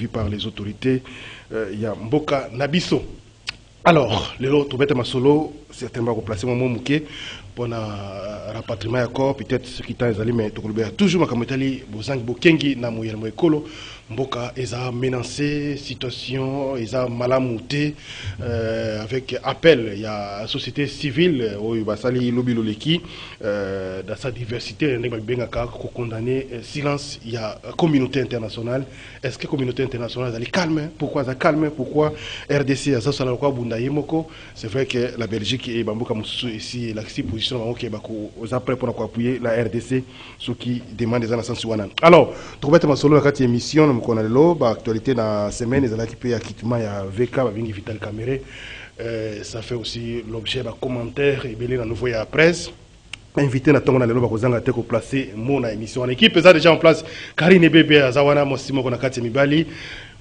vu par les autorités. Il y a Mboka Nabiso. Alors, les autres, Masolo, certainement replacé mon mot pour un rapatriement à corps, peut-être ce qui t'a allé, mais toujours ma camétali, Bozang Bokengi, Namouyel Moekolo, Mboka, ils ont menacé, situation, ils ont malamouté, avec appel, il y a la société civile, Basali Lobiloleki, dans sa diversité, il y a condamné, silence, il y a communauté internationale. Est-ce que la communauté internationale est calme? Pourquoi elle est calme? Pourquoi RDC, c'est vrai que la Belgique et Bamboka ici, la position aux après pour appuyer la RDC, ce qui demande des nations. Alors, trouvez ma solo la émission, nous avons l'actualité dans la semaine, ils ont équipé acquittement, il y a VK, Vital Caméré. Ça fait aussi l'objet de commentaires et bien la nouvelle presse. Invité na tongo na lelo bakozanga te ko placer mon émission en équipe ça déjà en place Karine Bébé Azawana Mosimo Konakati Mibali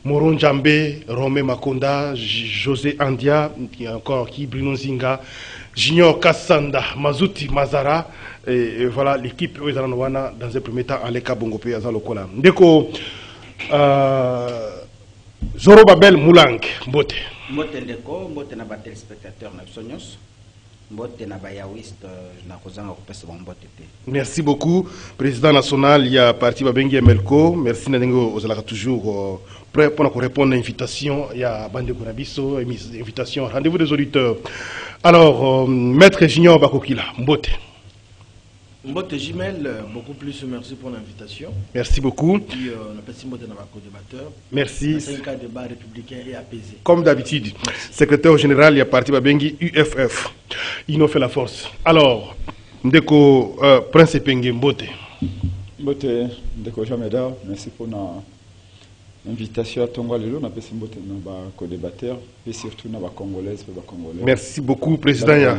Moron Djambé, Romé Makonda, José Andia, qui Bruno Zinga, Junior Kassanda, Mazuti Mazara, et voilà l'équipe dans un premier temps Aleka Bongopé Azalokola. Ndeko Zoro Babel Moulang, Mbote. Mbote Ndeko, Mbote na ba téléspectateur na Sonyos. Merci beaucoup, président national. Il y a parti Babengi Melko. Merci Nanengo Ozalaka toujours prêt pour répondre à l'invitation. Il y a Bande Kunabiso, invitation, rendez-vous des auditeurs. Alors, Maître Junior Bakokila, Mbote. Mbote Jimel, beaucoup plus merci pour l'invitation. Merci beaucoup. Puis, on appelle Mbote Nabako débatteur. Merci. C'est un cas de débat républicain et apaisé. Comme d'habitude, secrétaire général, il y a parti Babengi UFF. Il nous fait la force. Alors, Ndeko Prince Penge Mbote. Mbote, Ndeko Jameda, merci pour l'invitation à Tonga Lelo. On appelle Mbote Nabako débatteur et surtout Nabako Congolaise. Merci beaucoup, président.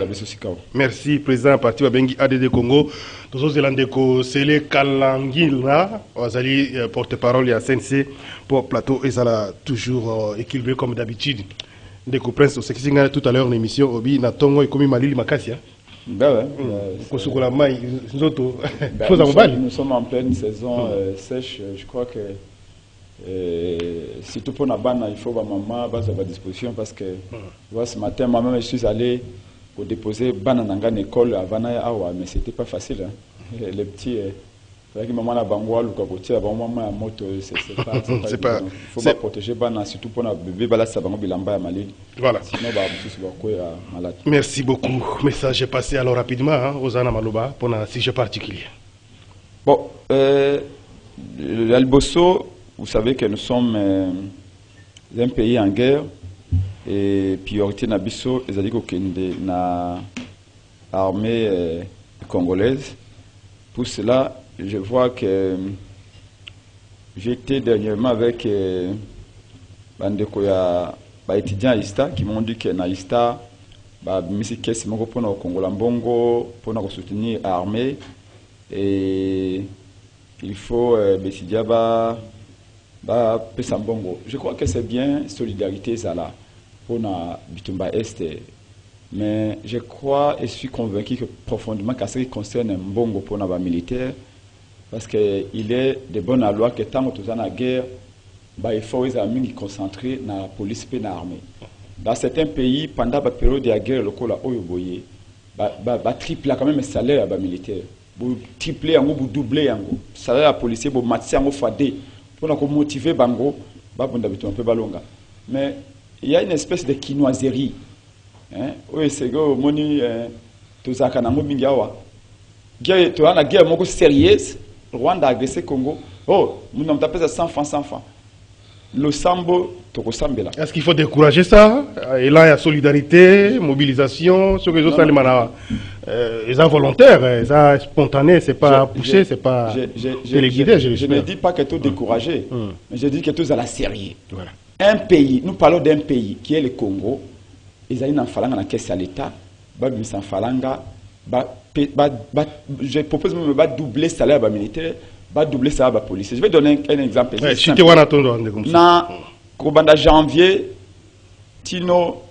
Merci, président, parti Babengi ADD Congo. Tous les Zélandais, Sele Kalangila, Ozali porte-parole à CNC pour plateau et ça l'a toujours équilibré comme d'habitude. Ndeko Prince, c'est ce que tout à l'heure l'émission Obi Natongo et comme Malili Makassia. Nous sommes en pleine saison sèche. Je crois que surtout pour Nabana, il faut que maman base à disposition parce que ce matin, moi-même, je suis allé pour déposer Banananga à l'école à Vanaya Awa, mais c'était pas facile. Hein. Les petits, maman la bangwa, le capotier, la maman à moto, c'est pas. Il faut pas protéger Bana, surtout pour la bébé balade ça bilamba à Mali. Voilà. Sinon, bah, malade. Merci beaucoup. Message est passé alors rapidement aux Anna Maloba pour un sujet particulier. Bon, l'Albosso. Vous savez que nous sommes un pays en guerre et priorité Nabiso, les alliés de l'armée congolaise. Pour cela, je vois que j'étais dernièrement avec Bandekoya, étudiants à ISTA qui m'ont dit que na ISTA, Misiki Moko pour le Congo Lambongo, pour nous soutenir l'armée et il faut je crois que c'est bien solidarité Zala pour na Bitumba Est, mais je crois et suis convaincu que profondément qu'à ce qui concerne Mbongo pour nos militaires, parce qu'il est de bonne loi que tant que nous sommes en guerre, il faut les amis concentrer dans la police et dans l'armée. Dans certains pays, pendant la période de la guerre, le col a oyoboye, tripler quand même le salaire des militaires, tripler ou doubler le salaire des policiers, pour matcher en fadé. Pour motiver Bango, mais il y a une espèce de quinoiserie. Oui, c'est que moni tozaka nango mingiawa. Guerre, tu as la guerre moko sérieuse. Rwanda a agressé Congo. Oh, nous n'avons pas 100 francs. Le sambo tokosambela. Est-ce qu'il faut décourager ça? Et là, il y a solidarité, mobilisation, sur les autres aliments. Ils sont volontaires, ils sont spontanés, c'est pas poussé, c'est pas téléguidé. Je ne dis pas que tout découragé, mais je dis que tout à la sérieux. Voilà. Un pays, nous parlons d'un pays qui est le Congo. Ils ont une falanga dans la caisse à l'État. Je propose même de doubler le salaire des militaires, de doubler le salaire des policiers. Je vais donner un exemple. Dans janvier, Tino,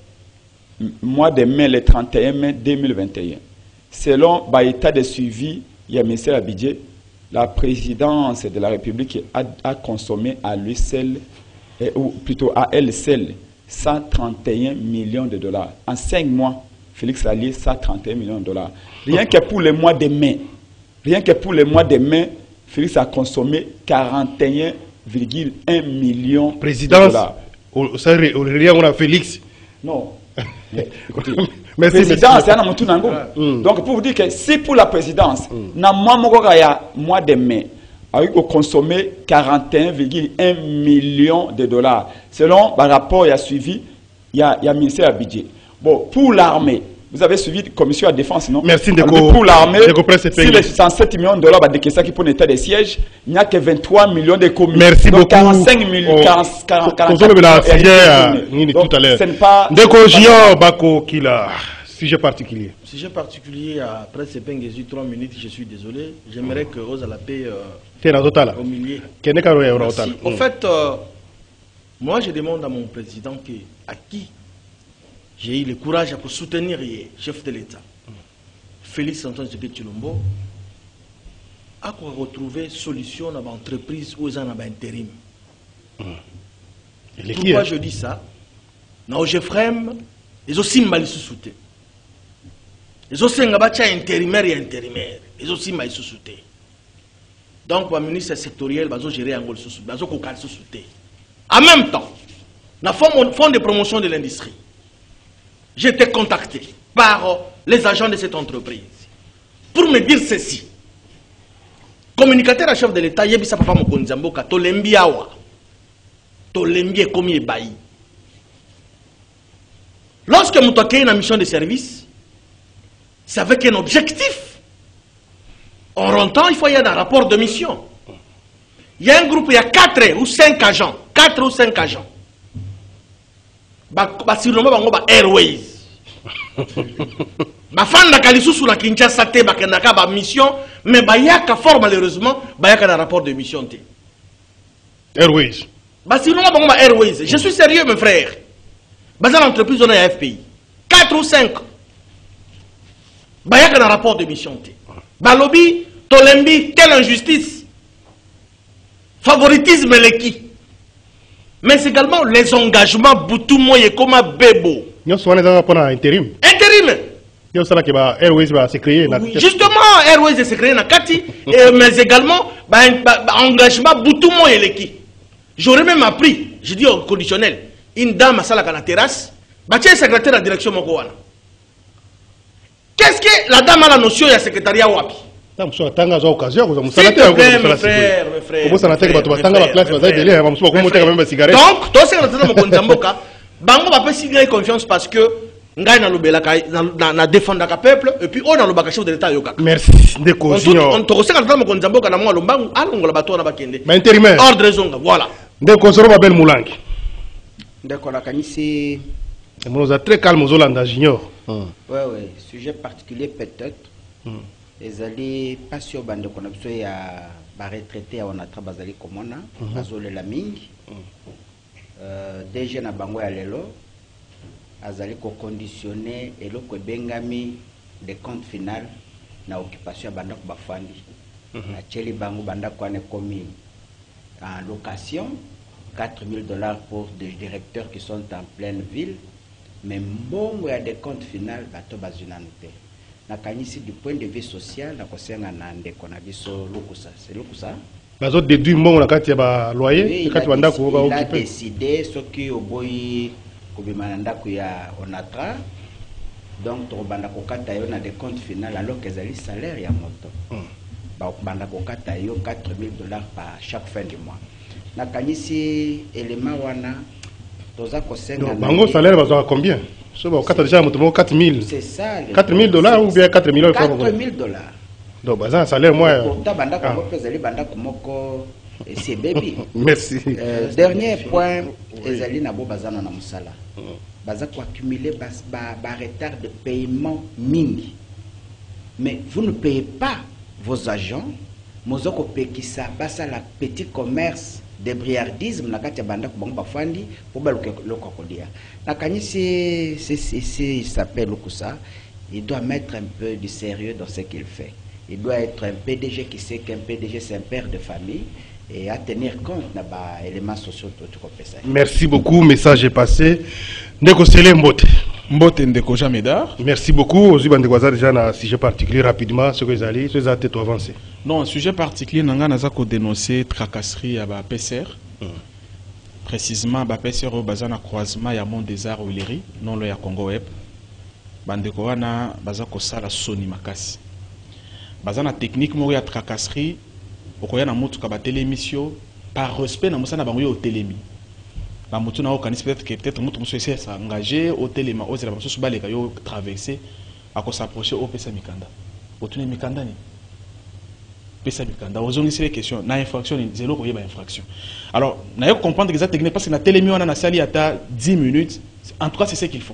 mois de mai, le 31 mai 2021. Selon l'état de suivi, il y a le ministère du budget, la présidence de la République a consommé à lui seul ou plutôt à elle seule, 131 millions de dollars. En 5 mois, Félix a lié 131 millions de dollars. Rien que pour le mois de mai, Félix a consommé 41,1 millions de dollars. Ça rien on a Félix. Non. Écoutez, merci, présidence, c'est un Nango. Donc pour vous dire que si pour la présidence, na mois de mai, a eu consommé 41,1 millions de dollars. Selon le rapport, il y a suivi, il y a ministère à budget. Bon, pour l'armée, vous avez suivi la commission à défense, non? Merci de pour l'armée, si les 67 millions de dollars de ça qui pour l'état des sièges, il n'y a que 23 millions de communes. Merci donc beaucoup. 45 millions, 44 tout à l'heure. Ce n'est pas... Sujet particulier. Sujet particulier, après ces 3 minutes, je suis désolé. J'aimerais que Rose à la paix au milieu. Merci. En fait, moi je demande à mon président à qui j'ai eu le courage pour soutenir le chef de l'État, Félix Antoine Tshisekedi Tshilombo, à retrouver solution dans l'entreprise où ils ont un intérim. Pourquoi je dis ça? Dans Jefrem, ils ont aussi mal sous-souté. Ils ont aussi intérimaire et intérimaire. Ils ont aussi mal sous-souté. Donc, le ministre sectoriel va gérer un sous-souté. En même temps, dans le fonds de promotion de l'industrie, j'ai été contacté par les agents de cette entreprise pour me dire ceci. Communicateur à chef de l'État, Yebisa Papa Mokonzamboka, Tolembi Awa, Tolembi est comme Bayi. Lorsque nous avons une mission de service, c'est avec un objectif. En rentrant, il faut y avoir un rapport de mission. Il y a un groupe, il y a 4 ou 5 agents. 4 ou 5 agents. Surnommé Airways. Bafanda Kalisu sur la Kinshasa te bakendaka ba mission, mais bayaka fort malheureusement, bayaka un rapport de mission te. Airways. Surnommé Airways. Je suis sérieux mes frères. Bazar l'entreprise on a FPI. 4 ou 5. Bayaka un rapport de mission te. Balobi, Tolembi, quelle injustice. Favoritisme l'équipe. Mais c'est également les engagements Boutou Moye comme Bebo. Nous sommes en intérim. Intérim. Nous sommes Airways va se créer. Justement, Airways va se créer dans Kati, mais également engagement Boutou Moye l'équipe. J'aurais même appris, je dis au conditionnel, une dame à Salaka la terrasse, bâtir secrétaire de la direction Mokowana. Qu'est-ce que la dame a la notion de secrétariat Wapi? Donc, tout ce que Bango va pas signer confiance parce que ngai na lobela na défendre le peuple et puis on a le chef de l'État yoka. Merci Ndeko Junior. On te conseille quand on Nzamboka na mo lombangu alongola bato na bakende. Mais intérimaire. Ordre zonga voilà. Ndeko Soro Babel Moulangi. Ndeko la kanisi. Nous a très calme aux Hollanda Junior. Ouais, sujet particulier peut-être. Les alliés pas sur bande qu'on a besoin ya ba retraité on a travaillé comme on a, bazole la mingi. DG na bango ya lelo azali ko conditionner eloko bengami de compte final na occupation banda ko bafandi na cheli bango banda ko ane komi en location $4,000 pour des directeurs qui sont en pleine ville, mais mbongo ya de compte final bato bazunanote na kanisi du point de vue social na kosenga na ndeko na biso lukusa c'est lukusa. Il a décidé ce qui au boy onatra donc to banda kokata yo na de compte final alors que les salaire ya moto ba banda kokata yo $4,000 par chaque fin du mois na kanisi élément wana toza kosenga bango salaire bazo combien so ba kokata déjà moto 4,000 c'est ça $4,000 ou bien 4 millions $4,000. Donc, bazan salaire moi. C'est baby. Merci. Dernier point, Ezali Nabo Bazana na Musala. Baza ko accumuler ba retard de paiement mingi. Mais vous ne payez pas vos agents. Mozoko pekisa basa la petit commerce de briardisme na kati banda ko bango bafandi pour ba le kokodia. Na kanisi il s'appelle Lukusa. Il doit mettre un peu du sérieux dans ce qu'il fait. Il doit être un PDG qui sait qu'un PDG c'est un père de famille. et à tenir compte des éléments sociaux de tout ça. Merci beaucoup, message est passé. Ndeko Sele Mbote. Mbote Ndeko Jamedar. Merci beaucoup. Aujourd'hui, Bandekwaza déjà un sujet particulier rapidement, ce que vous allez, ce que vous avez avancé. Non, un sujet particulier, nous avons dénoncé tracasserie à la PCR. Précisément, la PCR au bazar croisement, il y a Mont des Arts Huileries, non le Congo Web. Bandekwana, bazar kosala Sony Makasi. Bazar na technique, il y a tracasserie, au y a na télémission, par respect, na moussa na bango au télémi. La moto na organise peut-être moto monsieur s'est engagé au téléma aux éléments sur balé kayo traverser à ko s'approcher au pesa mikanda otune mikanda ni pesa mikanda aux ongi les questions na infraction ni zéro ko yeba infraction alors na yo comprendre que ça technique parce que na télémi on a na sali ata 10 minutes en tout cas c'est ce qu'ils font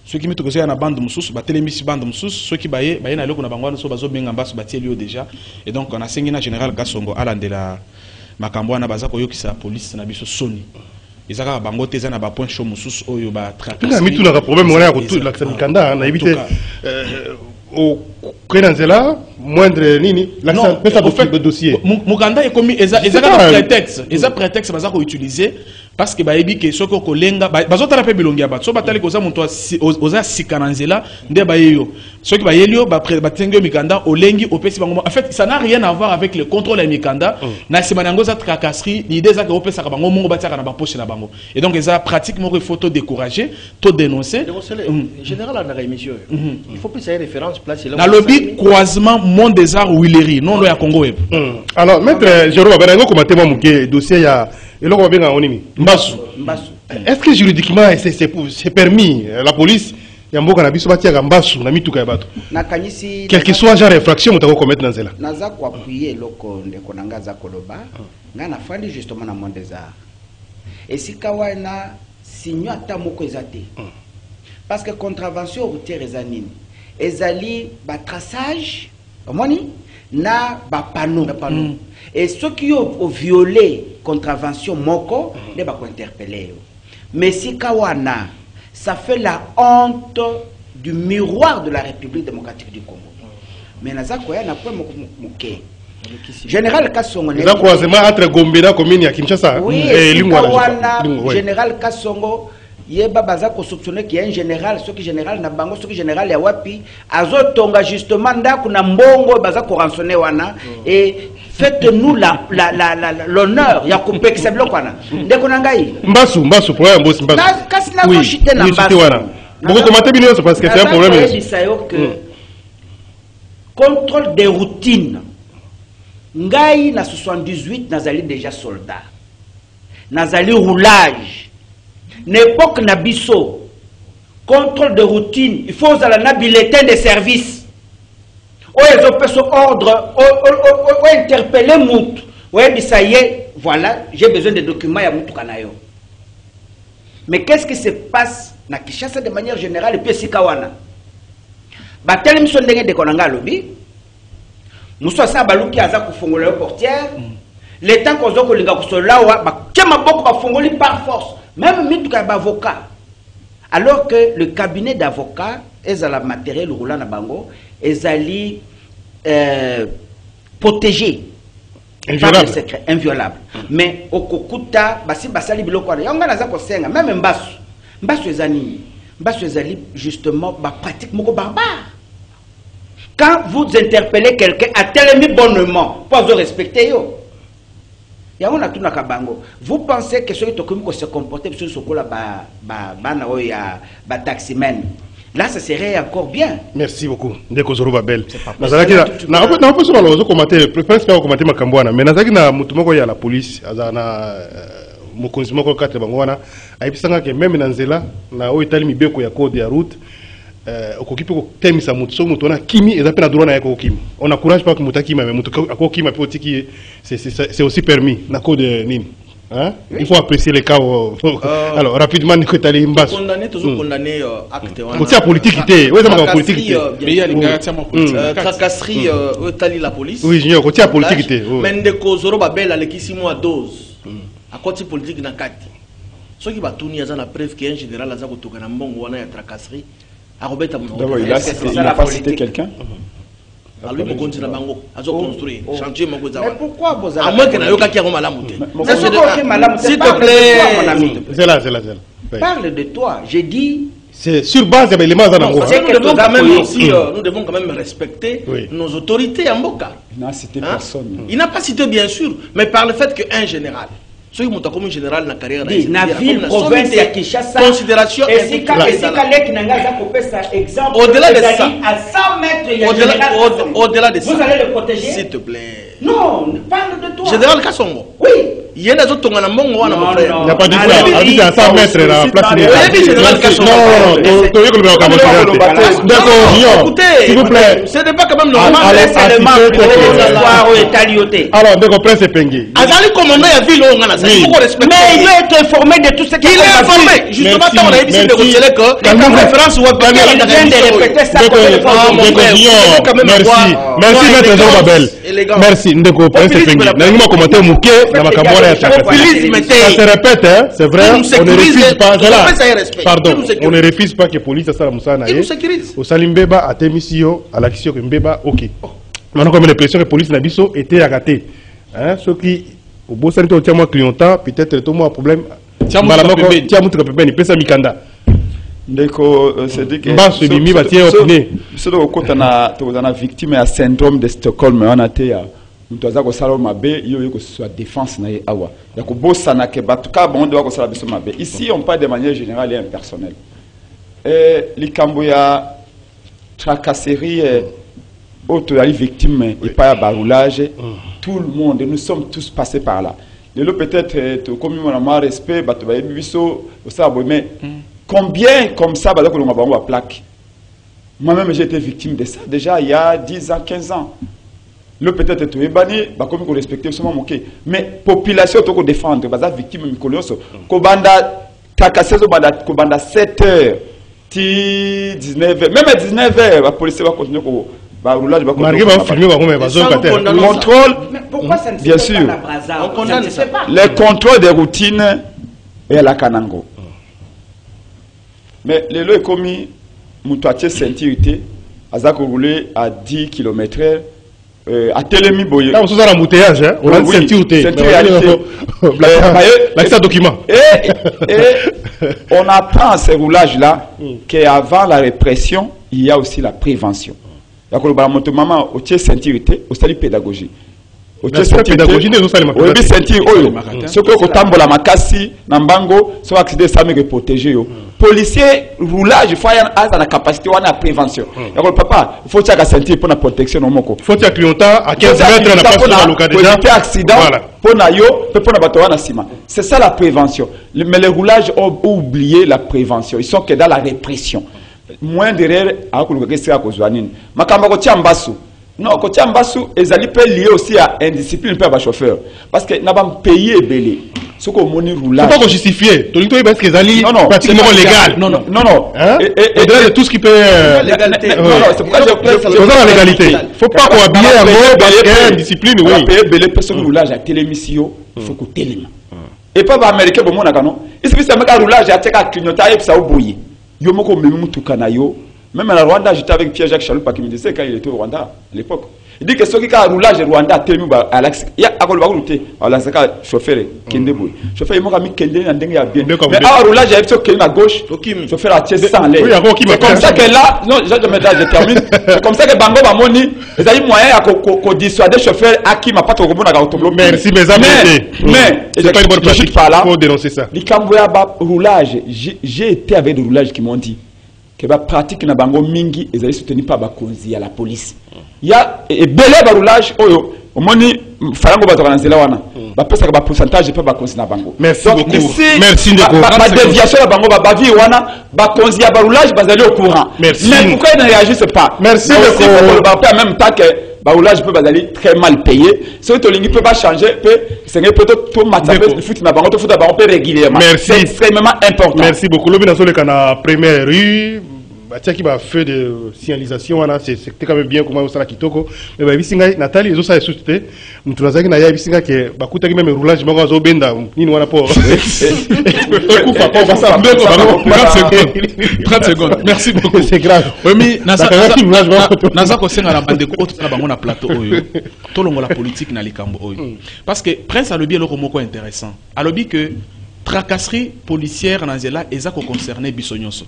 ceux qui mettent que na bande mususu ba télémi si bande mususu ceux qui baye na loko na bangwana so bazo benga mbaso batie lio déjà et donc on a sengi na général Kasongo alandela makambo na baza ko yokisa police na biso Sony. Ils ont un point chaud, ils ont un problème. On a tout l'accès Mikanda. On a évité au Kwenanzela moindre nini l'accès de dossier. Mukanda est commis. Ils ont un prétexte. Ils ont un prétexte qu'ils ont utilisé parce que baebi que ceux qui ont lenga bazo tarape bilongia bat. So batali koza monto oza sikananzela nde bayeyo. Ceux qui bayelio batengyo Mikanda olengi opesi bango. En fait, ça n'a rien à voir avec le contrôle de Mikanda. Na simanango za tracasserie, l'idée ça que opesa bango mongo bataka na ba poche na bango. Et donc ils ont pratiquement il faut tout décourager, tout dénoncer. Général à la émission. Il faut plus ça référence place là. Dans le but croisement Mont des Arts Huileries, non le Congo Web. Alors maître Jérôme Babango commenter mon dossier il y a et là on va bien en onimi. Mbasu. Est-ce que juridiquement c'est permis la police Yamboka na biso batia Mbasu na mituka ya bato. Nakanyisi quel que soit genre infraction mutako commettre dans cela. Naza ko appuyer loko ndeko nanga za koloba nga na fandi justement na Mont des Arts. Et si kawana sinyo ata moko ezate. Parce que contravention routière ezanini ezali ba traçage omoni na ba panneau. Et ceux qui ont violé contravention moko ne ba ko interpeller. Mais si kawana ça fait la honte du miroir de la République démocratique du Congo. Mais naza koya na point moké. Général Kasongo les croisement entre Gombe na commune ya Kinshasa et Lingwala. Général Kasongo yeba baza ko soupçonner qu'il y a un général, ce qui général na bango, ce qui général ya wapi azo tonga justement ndako na mbongo baza ko rançonner wana et faites-nous l'honneur ya couper que c'est bloc wana ndeko nangai Mbasu pour un boss Mbasu kasi na ko chiter na Mbasu beaucoup commenter bien parce que c'est un problème contrôle des routines ngai na 78 nazali déjà soldat nazali roulage n'époque nabiso contrôle de routine il faut un bulletin de service ou ils ont fait ordre ou interpeller moutou ouais ça y est voilà j'ai besoin de documents ya moutou kanayo mais qu'est-ce qui se passe na Kinshasa de manière générale et puis sikawana bateli miso ndenge de konanga lobi muso sa baluki aza kufongola portière le temps qu'on zo kolinga kusolawa ba kema boko ba fongoli par force même mituka ba avocat alors que le cabinet d'avocats est à la matériel roulant na bango ezali protégé inviolable secret inviolable mais okokuta basi basali biloko ya yanga naza ko senga même mbasu ezali justement ba pratique moko barbare. Quand vous interpellez quelqu'un à tel bonnement pour vous respecter yo vous pensez que ceux qui se comportent sur ce coup-là, taximen. Là, ça serait encore bien. Merci beaucoup. Ndeko Zoro Babel. Nazaki na pas sur le commenter, presque pas commenter makambwana, mais nazaki na mutumoko ya la police, azana mokonzi moko kate bangwana, aibisanga ke même na nzela na o itali mibeko ya code ya route. Okokipe ko temisa mutso mutona kimi ezapena droit na yako kimi. On encourage pas que mutakima mais mutuka akokima pe otiki c'est aussi permis na code nini. Hein? Il faut apprécier les cas. Alors rapidement nous tali Mbasu. Condamné toujours condamné acte. Côté politique était. Oui, ça m'a politique. Mais il y a les gars qui sont tracasserie tali la police. Oui, junior côté politique était. Mendeko Zoro Babel alekisi mo 12. À côté politique na kati. Ceux qui va tourner à la preuve qu'il y a un général aza kotoka na mbongo wana ya tracasserie. D'abord, il a cité quelqu'un. Alors lui continue bango, azo construire chantier moko za. Mais pourquoi vous à moins que na yoka ki yango malamu te. S'il te plaît, c'est là. parle de toi. J'ai dit. C'est sur base des éléments dans nous devons quand même respecter nos autorités en Mboka. Il n'a cité personne. Il n'a pas cité bien sûr, mais par le fait qu'un général, ceux qui comme un général dans la carrière, na ville province ya Kinshasa, considération au-delà de ça, à 100 mètres, au-delà de ça, vous allez le protéger, s'il te plaît. Non, parle de toi. Général Kassongo. Oui. Il y a des autres qui ont mon frère. Il n'y a pas dit ça. Il dit à 100 mètres la place s'il vous plaît. Ce n'est pas quand même normal. Alors, donc, Prince Pengue. Azali commandant la ville, mais il veut être informé de tout ce qu'il est informé. Justement, on a décidé de retirer que la conférence ou il vient de répéter ça. Merci, maître Jean Babel. Merci, Ndeko Prince Pengue. N'a-moi commenté Mouké, n'a pas commenté. Ça se répète, hein, c'est vrai, on ne refuse pas. Pardon, on ne refuse pas que la police soit la au Salimbeba à Temisio, à l'action que Mbeba, ok. Maintenant, comme l'impression que la police Nabiso était agatée. Hein, ceux qui, au beau centre, au tiers-mois clientant, peut-être tout le monde a un problème. Tiens-moi, il peut Mikanda. Ndeko, c'est dit que c'est une victime à syndrome de Stockholm, on a été mutaza ko sala mabe yo ko soit défense na awa ya ko bossa na ke batuka bon doit ko sala biso mabe. Ici on parle de manière générale et impersonnelle. Likambo ya tracasserie auto ya victime et pas ya baroulage, tout le monde, nous sommes tous passés par là. Et là peut-être comme on a respect batu ba biso au sabo, mais combien comme ça ba ko longa bango a plaque. Moi-même j'ai été victime de ça déjà il y a 10 ans 15 ans. Le peut-être tout est banni, comme qu'on respecte ce moment, mais population to ko défendre, baza victime mikolioso, ko banda takassezo banda ko banda 7h, ti 19h, même à 19h, la police va continuer ko ba roulage ba continuer. Marqué va filmer ba comme bazo contrôle. Pourquoi ça ne se bien fait sûr. pas la Brazza? On condamne ça. Les contrôles des routines et à la Kanango. Mais les lois commis mutuatie sécurité, azako rouler à 10 km/h. À Télémi Boye. Là, on a l'embouteillage, hein? On a dit l'accès à document. Et on apprend à ces roulages-là qu'avant la répression, il y a aussi la prévention. Donc, on a maman au tiers sécurité, au salut pédagogie. Au tiers pédagogie, nous sommes au début sentir, ce que vous tambola makasi, nambango, soit accident, ça me protéger. Policier, roulage, il faut avoir la capacité, on a la prévention. Papa, il faut que sentir pour la protection. Il faut que tu à 15 mètres de la place de la localité. Pour accident, pour la c'est ça la prévention. Mais les roulages ont oublié la prévention. Ils sont que dans la répression. Moins derrière, à non, quand tu as lié aussi à indiscipline par chauffeur. Parce que nous avons payé belé. Ce qu'on monnaie roulage. Il ne faut pas justifier. Parce que c'est pratiquement légal. Non. Au-delà de tout ce qui peut. Légalité. Non, c'est pourquoi la légalité. Il ne faut pas qu'on habille un mot parce qu'il y a une discipline. Oui. On paye belé personne roulage à télémission. Il faut qu'on téléma. Et pas américain, bon, non. Il suffit de faire un roulage à clignoter et ça au bouillir. Yo moko memu tukanayo. Même à Rwanda, j'étais avec Pierre-Jacques Chaloupa qui me disait quand il était au Rwanda à l'époque. Il dit que ceux qui ont roulage Rwanda, tellement à l'axe, il y a un chauffeur qui est debout. Chauffeur, il m'a mis qu'il est bien. Mais à roulage, il y a un qui est à gauche. Chauffeur a tiré sans l'air. C'est comme ça que là, non, je termine. C'est comme ça que Bango Bamoni, ils ont moyen de dissuader le chauffeur à qui m'a pas trop bon à l'automobile. Merci, mes amis. Mais, c'est pas une bonne pratique. Il faut dénoncer ça. Les Cambouya roulage, j'ai été avec des roulages qui m'ont dit que la pratique na bango mingi est soutenue par bakonzi à la police. Il y a belé roulage oyo omoni farango batokanzela wana ba pesa ka pourcentage pe bakonzi na bango. Merci beaucoup. Merci Ndeko. Ba déviation na bango ba vie wana bakonzi ya roulage bazali au courant. Merci. Mais pourquoi ils ne réagissent pas? Merci Ndeko. En même temps que roulage peut bazali très mal payé. Ce que lingi peut pas changer peut c'est peut-être tout matériel de foot na bango to foot na bango régulièrement. Merci. C'est extrêmement important. Merci beaucoup. Lobi na sole kana première rue qui va faire de signalisation, c'était quand même bien comment ça la kitoko. Mais bah bisinga Nathalie ils ont ça sous-té. Mutulaza na ya bisinga que ba kuta même roulage bango zo benda nini wana po. 30 secondes. Merci beaucoup. C'est grave. Oui, mais naza ko senga na bande ko na bango na plateau oyo. Tolongo la politique na likambo oyo. Parce que Prince alobi eloko moko intéressant. Alobi que tracasserie policière nanzela ezako concerné bisonyonso.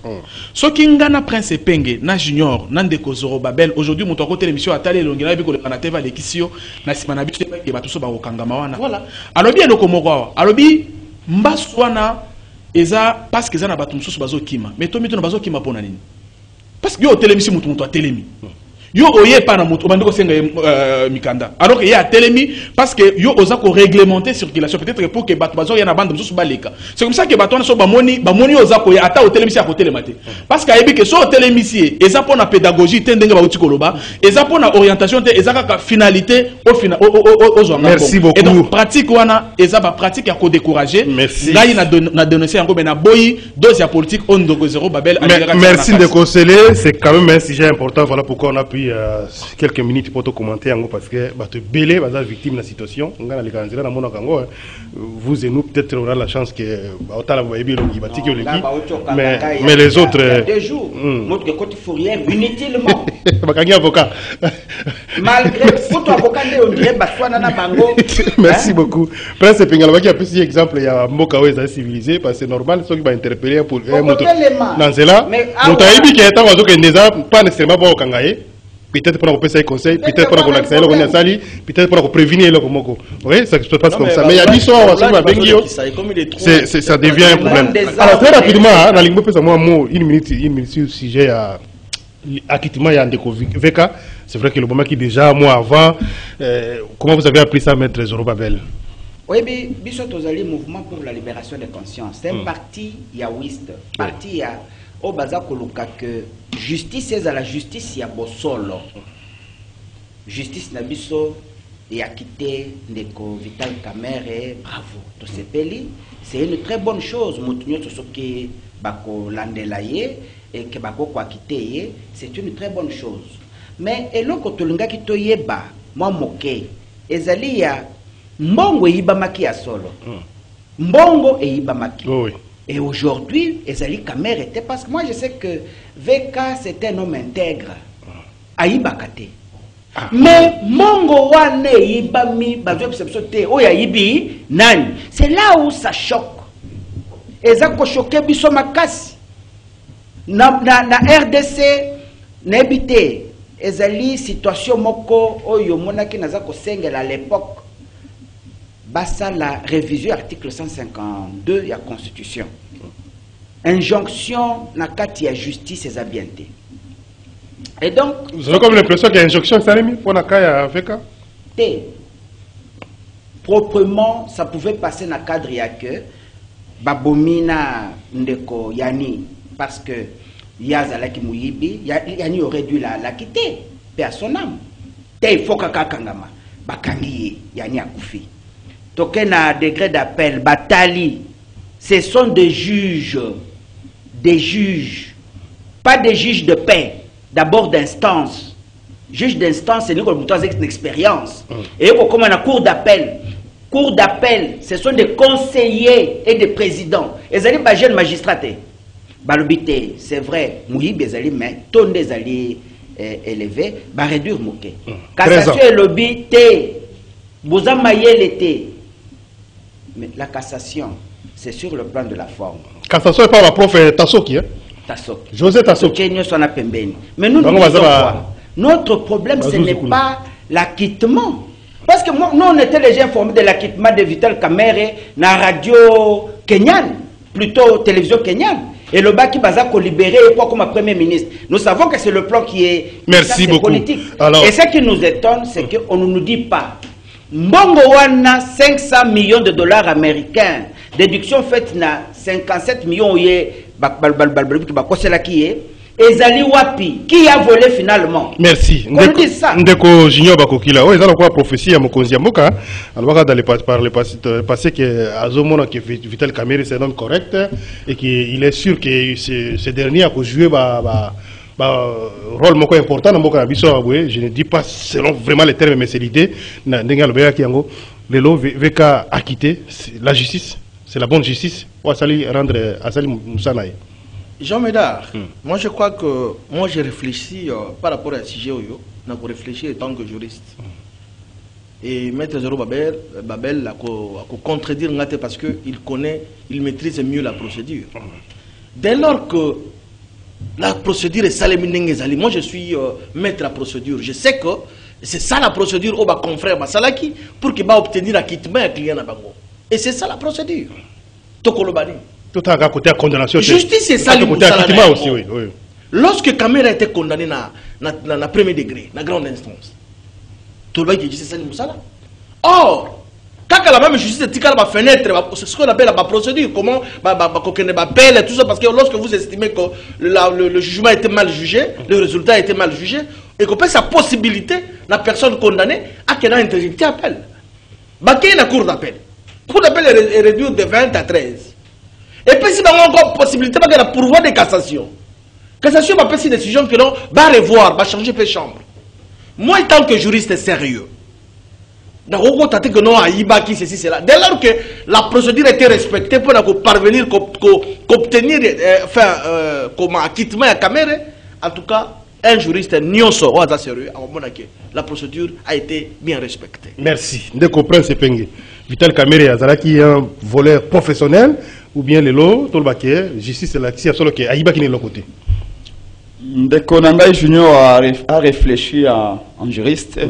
So kingana Prince Penge na Junior nandeko Zoro Babel aujourd'hui moto ko télémission atali elongela biko le kanateva lekisio na simana biso ke batuso ba kokangama wana. Voilà. Alobi eloko moko alobi mbaswana eza parce que zana batu mususu bazo kima. Mais to mito na bazo kima pona nini? Parce que yo télémission moto a télémi. Yo oye pa na moto bandeko senga mikanda alors que y a télémi parce que yo oza ko réglementer circulation peut-être pour que bato bazo ya na bande mususu baleka. C'est comme ça que bato na so ba moni oza ko ya ata au télémi à côté le matin parce que ayebi que so télémi si eza pour na pédagogie tendenge ba uti koloba eza pour na orientation te eza ka finalité au final aux merci beaucoup. Et donc pratique wana eza ba pratique ya ko décourager ngai na dénoncer yango mais na boyi dose ya politique on ndoko Zoro Babel. Merci de conseiller, c'est quand même un sujet important, voilà pourquoi on a pris quelques minutes pour te commenter parce que tu es belé, tu es victime de la situation. Vous et nous, peut-être on aura la chance que mais les autres. Deux jours, notre côté fourrière, inutilement. Malgré tout avocat, on dirait Bango. Merci beaucoup. Prince Pingala qui a pris exemple, il y a Mokawe civilisé, parce que c'est normal, ceux qui vont interpeller pour Nanzela. Pas nécessairement bon au Kangaye. Peut-être pour passer des conseils, peut-être pour l'accès, peut-être pour prévenir le Komoko. Oui, ça se passe comme ça. Mais il y a 10 ans, ça devient un problème. Alors très rapidement, dans l'Ingbo, une minute sur le sujet acquittement il y a un VK. C'est vrai que le moment qui déjà un mois avant, comment vous avez appris ça, maître Zoro Babel? Oui, mais Bissot Ozali, Mouvement pour la libération des consciences, c'est un parti yaouiste, parti ya au baza koluka que justice est à la justice ya bosolo. Justice nabiso et a quitté Ndeko Vital Kamerhe, bravo, to sepeli, c'est une très bonne chose. Moutinyo to soki bako landelaye et que bako kwa quitté, c'est une très bonne chose. Mais eloko tolunga ki to yeba, moi moke, ezali ya mbongo yibamaki ya solo. Mbongo e yibamaki. Oui. Et aujourd'hui, Ezali Kamer était parce que moi je sais que VK c'est un homme intègre. Aïbakate. Mais Mongo wane yibami bazwe bisepsote oya yibi nani. C'est là où ça choque. Ezako choqué biso makasi. Na RDC n'habité Ezali situation moko oyo monaki nazako sengela à l'époque. Bassa la révision article 152 de la Constitution. Injonction na kati ya justice et habienté. Et donc vous avez comme l'impression qu'il y a injonction ça mis pour na kaya VK. Proprement ça pouvait passer na cadre ya que babomina ndeko yani parce que yazalaki muyibi yani aurait dû la quitter paix à son âme. Il faut kakangama bakangi yani akufi. Token à degré d'appel, Batali, ce sont des juges, pas des juges de paix, d'abord d'instance. Juge d'instance, c'est une expérience. Et comme on a cour d'appel, ce sont des conseillers et des présidents. Ils allaient pas jeunes magistrats. Balobité, c'est vrai, Mouhib, ils allaient, mais ton des alliés élevés, bah réduire Mouké. Cassation et lobby, Bouzamaye l'été. Mais la cassation, c'est sur le plan de la forme. Cassation n'est pas la prof Tassoki. Tassoki. José Tassoki. Mais nous, notre problème, ce n'est pas l'acquittement. Parce que moi, nous, on était déjà informés de l'acquittement de Vital Kamerhe dans la radio kenyane, plutôt télévision kenyane. Et le bas qui baza ko libéré comme premier ministre. Nous savons que c'est le plan qui est politique. Alors... Et ce qui nous étonne, c'est qu'on ne nous dit pas. Mbongo wana 500 millions de dollars américains. Déduction faite na 57 millions Ezali wapi? Qui a volé finalement? Merci. Ndeko Junior Bakokila. Oh, ils ont quoi prophétie à Mokonzi Mboka. Alors, par le passé que Azomona que Vital Kamerhe c'est un homme correct et qu'il est sûr que ce dernier a joué rôle important dans Mboka Biso. Je ne dis pas selon vraiment les termes, mais c'est l'idée. Ndenga Lobea Kiango, le lot VK acquitté, la justice, c'est la bonne justice. Ou Asali rendre Asali Moussanaï. Jean Médard, moi je crois que moi j'ai réfléchi par rapport à ce sujet, je réfléchi en tant que juriste. Et Maître Zéro Babel a contredire Ngate parce qu'il connaît, il maîtrise mieux la procédure. Dès lors que la procédure est saléminée, moi je suis maître de la procédure, je sais que c'est ça la procédure au confrère Masalaki pour qu'il va obtenir acquittement un client à Bango. Et c'est ça la procédure. Tokolobani. Tout à côté de condamnation. Justice, c'est ça aussi, oui. Lorsque Kamerhe a été condamné dans le premier degré, dans la grande instance, tout le monde dit que c'est ça Moussala. Or, quand la même justice est la fenêtre, c'est ce qu'on appelle la procédure. Comment appelle et tout ça, parce que lorsque vous estimez que le jugement était mal jugé, le résultat a été mal jugé, et qu'on peut sa possibilité, la personne condamnée, à qu'elle a interjeté appel. Il y a une cour d'appel. La cour d'appel est réduite de 20 à 13. Et puis, si on a encore possibilité de la pourvoi de cassation. Cassation va passer une décision que l'on va revoir, va changer de chambre. Moi, en tant que juriste sérieux, dès lors que la procédure a été respectée pour parvenir à obtenir comme acquittement à Kamerhe, en tout cas, un juriste nyonso oza sérieux la procédure a été bien respectée. Merci. Ndeko Prince Penge. Vital Kamerhe azalaki un voleur professionnel ou bien le lot tolbaké justice c'est l'action solo que ayiba qui n'est l'autre côté. Ndeko Nangai Junior a réfléchi en juriste.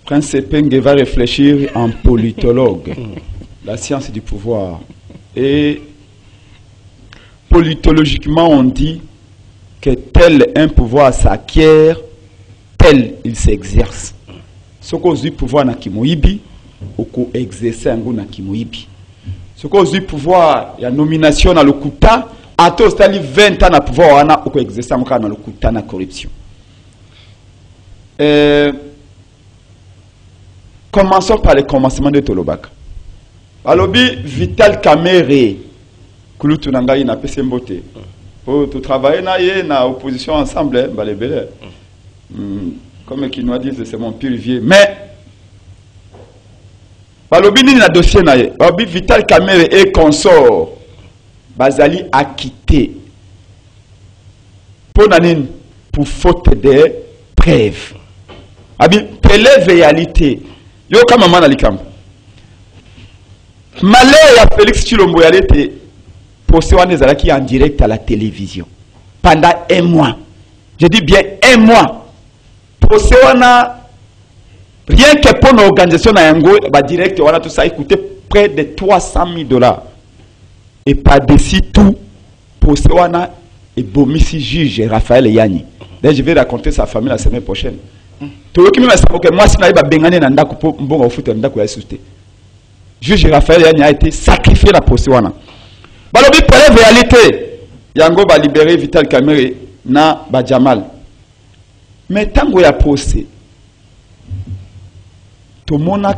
Prince Penge va réfléchir en politologue. La science du pouvoir. Et politologiquement on dit que tel un pouvoir s'acquiert, tel il s'exerce. Ce qu'on dit pouvoir na kimoibi, ou qu'on exerce un goût na kimoibi. Ce qu'on dit pouvoir, il y a nomination dans le kuta, à tous les 20 ans na pouvoir, ou qu'on exerce un goût dans le kuta na corruption. Commençons par le commencement de Tolobaka. Alobi Vital Kamerhe, Kulutu Nangai na Pesembote. Pour travailler dans l'opposition ensemble, comme Kinoa dit, c'est mon pire vieux. Mais, Balobini na dossier naye, Babi Vital Kamerhe et consort, Bazali a quitté. Pour faute de preuves. Abi, prélève réalité. Yo comme maman alikam. Malheur ya Félix Tshilombo yalete. Procès en direct à la télévision pendant un mois. Je dis bien un mois. Procès rien que pour l'organisation direct, on a tout ça coûté près de $300,000. Et par-dessus tout, procès et Bomissi juge Raphaël Yanni. Là, je vais raconter sa famille la semaine prochaine. Tout le monde que moi, si je juge Raphaël Yanni a été sacrifié la procès. Balobi pour la réalité, Yango va libérer Vital Kamerhe na Badjamal. Mais tant qu'il y a procès, tout le monde a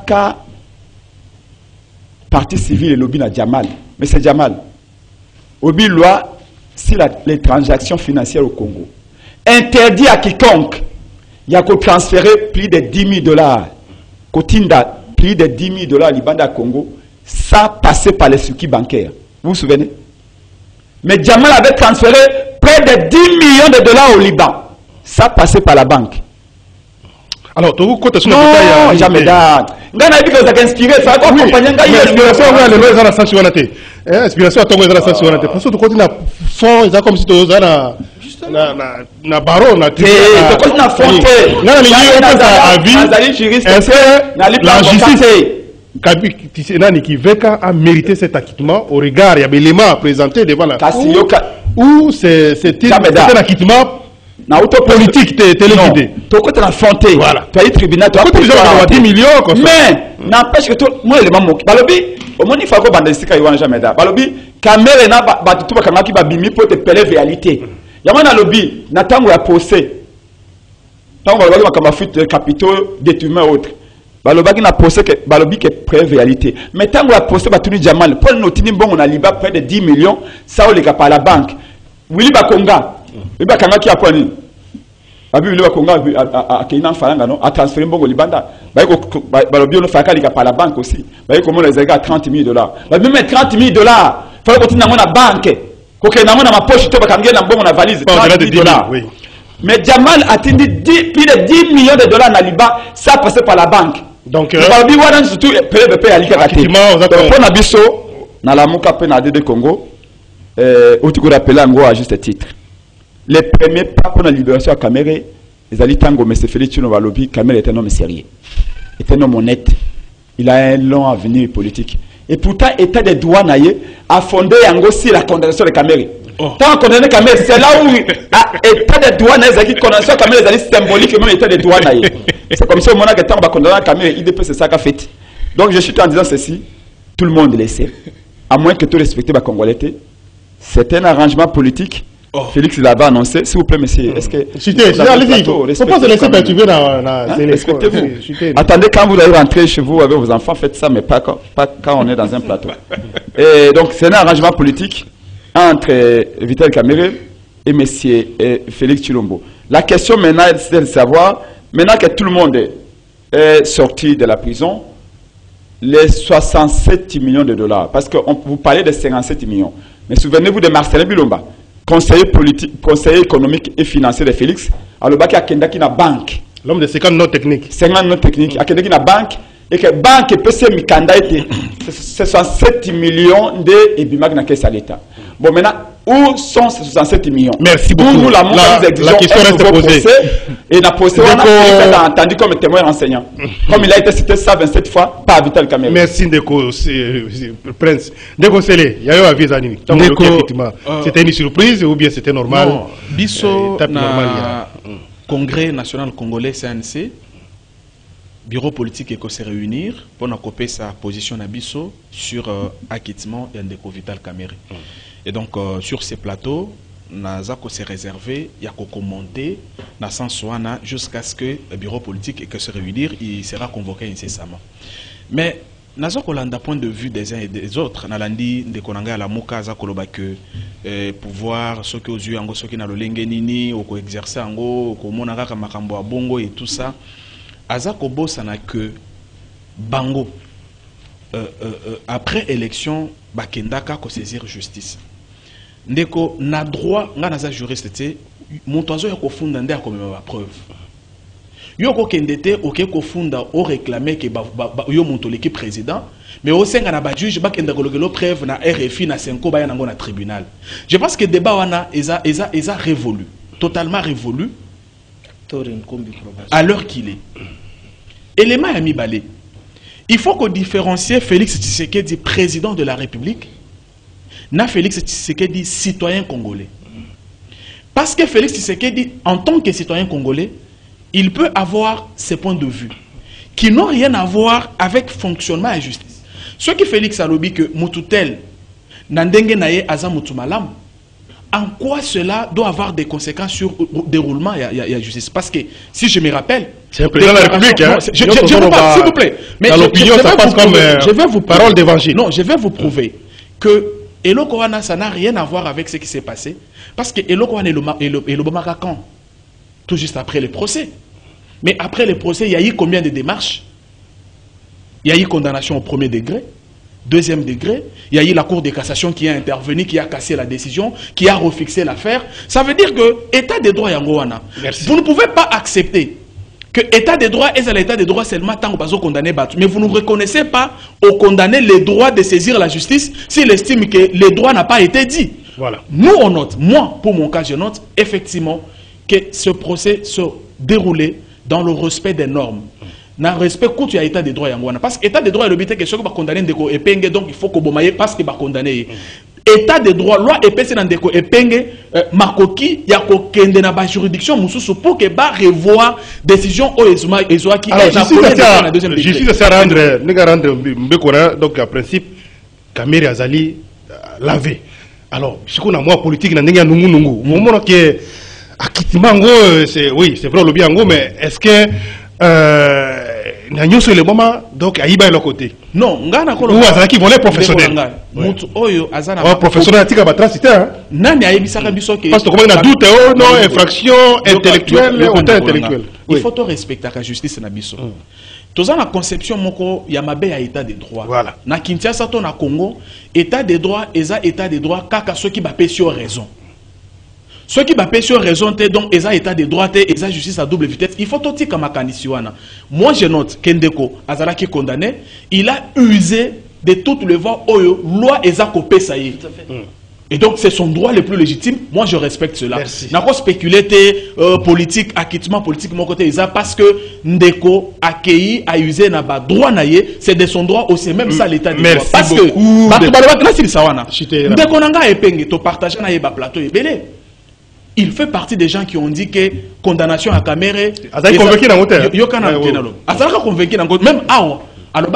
partie civile et lobby na Jamal. Mais c'est Jamal. Obi loi sur les transactions financières au Congo. Interdit à quiconque, il y a qu'à transférer plus de $10,000. Kotinda plus de $10,000 Libanda Congo, sans passer par les circuits bancaires. Vous vous souvenez? Mais Jamal avait transféré près de $10 millions au Liban. Ça passait par la banque. Alors, tu côté sur non, jamais d'art. Gana dit que ça a inspiré, ça a accompagné. Inspiration, on va aller dans la sensualité. Inspiration, à ton dans la sensualité. Parce que tu côté na fond, ils ont comme si tu es na baron, na tu côté na fonte. Na la justice qui a mérité cet acquittement au regard, il y a des éléments présentés devant la cour où c'était un acquittement politique téléguidé. Tu as la fonte, voilà. Tu as eu tribunal, tu as 10 millions. Mais n'empêche que moi, le moment Balobi, au moins il faut que Bandesika y jamais da. Balobi, Kamerhe na batutuba kangaki babimi pour te peler réalité. Yama na lobby, na tango ya procès. Tango balobaki makamba fuite capitaux détournement autre. Balobaki na procès que balobi que preuve réalité. Mais tango ya procès batuni Jamal, pour notini bongo na liba près de 10 millions, ça on les par la banque. Willy Bakonga. Willy Bakonga qui a quoi ni? Abi Willy Bakonga a Kenya faranga non, a transféré bongo libanda. Balobi on fait qu'à par la banque aussi. Comment les gars $30,000. Même $30,000. Fallait continuer dans la banque. Quand on a ma poche, tu vas cambier dans la valise. $30,000. Oui. Mais Jamal a atteint plus de $10 millions dans Liban, ça passait par la banque. Donc, surtout, effectivement, on a biso, dans la Mouka Penade de Congo, où tu peux rappeler en gros à juste titre. Les premiers pas pour la libération à Caméré, les alliés Tango, M. Félix Tchouno-Valobi, Caméré est un homme sérieux, est un homme honnête. Il a un long avenir politique. Et pourtant, l'État des droits a fondé aussi la condamnation de Caméré. Tant qu'on condamné Caméré, c'est là où l'État des droits qui condamnation de Caméré est symbolique, même l'État des droits. C'est comme ça au moment que tant qu'on condamné Caméré, IDP c'est ça qu'a fait. Donc je suis en disant ceci, tout le monde le sait, à moins que tout respecte la Congolais. C'est un arrangement politique. Félix l'avait annoncé. S'il vous plaît, monsieur, est-ce que... Allez-y, il ne faut pas se laisser perturber dans... Respectez-vous. Attendez, quand vous allez rentrer chez vous avec vos enfants, faites ça, mais pas quand on est dans un plateau. Et donc, c'est un arrangement politique entre Vital Kamerhe et monsieur Félix Tshilombo. La question maintenant, c'est de savoir, maintenant que tout le monde est sorti de la prison, les $67 millions, parce que vous parlez de 57 millions, mais souvenez-vous de Marcelin Bilomba, conseiller politique, conseiller économique et financier de Félix, alors qu'il y a Kendaki na banque. L'homme de 50 notes techniques. 50 notes techniques. Il y a Kendaki na banque et que banque peut se mikanda était 67 millions de Ebimag na caisse à l'État. Bon maintenant, où sont ces 67 millions? Merci beaucoup. Nous, la question reste posée. Et la procès, on a entendu comme témoin enseignant. Comme il a été cité 127 fois par Vital Kamerhe. Merci Ndeko, Prince. Ndeko Sele, il y a eu un visa Nimi. C'était une surprise ou bien c'était normal? Non, Bisso, na Congrès national congolais CNC, bureau politique et se réunir pour copier sa position à Bisso sur acquittement et Ndeko Vital Kamerhe. Et donc, sur ces plateaux, Nazako s'est réservé, il y a qu'à commenter, jusqu'à ce que le bureau politique se réunir, il sera convoqué incessamment. Mais, Nazako l'a point de vue des uns et des autres. Nalandi de Konanga la Moka Zakoloba que pouvoir, ceux qui ont eu ceux qui n'ont pas l'engenini, ou qui exercé ango, ou monaraka makambo à bongo et tout ça. Azako bossa n'a que bango. Après élection, bakendaka ko saisir justice. Ndeko na droit nga naza juriste te montozo ya kofunda nde akomema ba preuve. Yo ko kendete oké kofunda o réclamer que yo montoleki président mais au senga na ba juge bakenda kolokelo preuve na RFI na Senko ba yango na tribunal. Je pense que débat wana eza révolu, totalement révolu à l'heure qu'il est. Élément ya mibale. Il faut qu'on différencie Félix Tshisekedi président de la République na Félix Tshisekedi citoyen congolais. Parce que Félix Tshisekedi, en tant que citoyen congolais, il peut avoir ses points de vue qui n'ont rien à voir avec fonctionnement et justice. Ce qui Félix a lobby que Moututel, Nandenge Naye Azamutu Malam, en quoi cela doit avoir des conséquences sur le déroulement et la justice? Parce que, si je me rappelle... C'est le président de la République, hein? Je vous parle, s'il vous plaît. Mais l'opinion, ça passe comme parole d'évangile. Non, je vais vous prouver que Eloko Wana, ça n'a rien à voir avec ce qui s'est passé. Parce que Eloko Wana est le Bomarakan, tout juste après le procès. Mais après le procès, il y a eu combien de démarches? Il y a eu condamnation au premier degré, deuxième degré, il y a eu la Cour de cassation qui a intervenu, qui a cassé la décision, qui a refixé l'affaire. Ça veut dire que l'État des droits Yangoana, vous ne pouvez pas accepter que l'État des droits est à l'État des droits seulement tant que vous condamnez battu. Mais vous ne reconnaissez pas au condamné le droit de saisir la justice s'il estime que le droit n'a pas été dit. Voilà. Nous, on note, moi, pour mon cas, je note effectivement que ce procès se déroulait dans le respect des normes. Dans le respect quand il y a l'état des droits Yangoana. Parce que l'état des droits est l'objet que ceux qui sont condamnés Ndeko Epenge, donc il faut que vous parce qu'il va condamner. État des droits, loi EPC dans Ndeko Epenge, Makoki, il y a qu'une juridiction Moussou pour que va revoir décision au Ezoa qui est la deuxième degré. Justice c'est rendre Mbekora, donc en principe, Kamerhe Azali lavé. Alors, je connais moi politique, dans le nungu. Au moment que Akitimango, c'est oui, c'est vrai le bien mais est-ce que Nagno sur le moment donc Aïba est le côté. Non, ngana ko ou azala qui volait professionnel. Mutu oyo azana professionnel tika ba transité hein. Nani ayebisaka biso ke parce que comme on a doute oh non infraction intellectuelle autant intellectuelle. Il faut to respecter la justice na biso. Toza na conception moko ya mabe ya état de droit. Voilà. Na Kinshasa to na Congo, état de droit eza état de droit kaka ceux qui ba pesio raison. Ceux qui bappent sur raison, donc, ils ont état de droit, ils ont justice à double vitesse. Il faut tout dire comme Kanisiwana. Moi, je note Kendeko, Azala qui est condamné, il a usé de toutes les voies où loi est à copier ça y est. Et donc, c'est son droit le plus légitime. Moi, je respecte cela. N'a pas spéculé politique, acquittement politique, mon côté, parce que Ndeko accueilli, a usé n'a pas droit naïe, c'est de son droit aussi, même ça l'état de droit. Parce que, Ndeko nanga epenge, to partage naïe ba plateau et belé. Il fait partie des gens qui ont dit que condamnation à Kamere. Azali convaincu dans l'hôtel. Azali convaincu dans l'hôtel. Même Awa. Alors,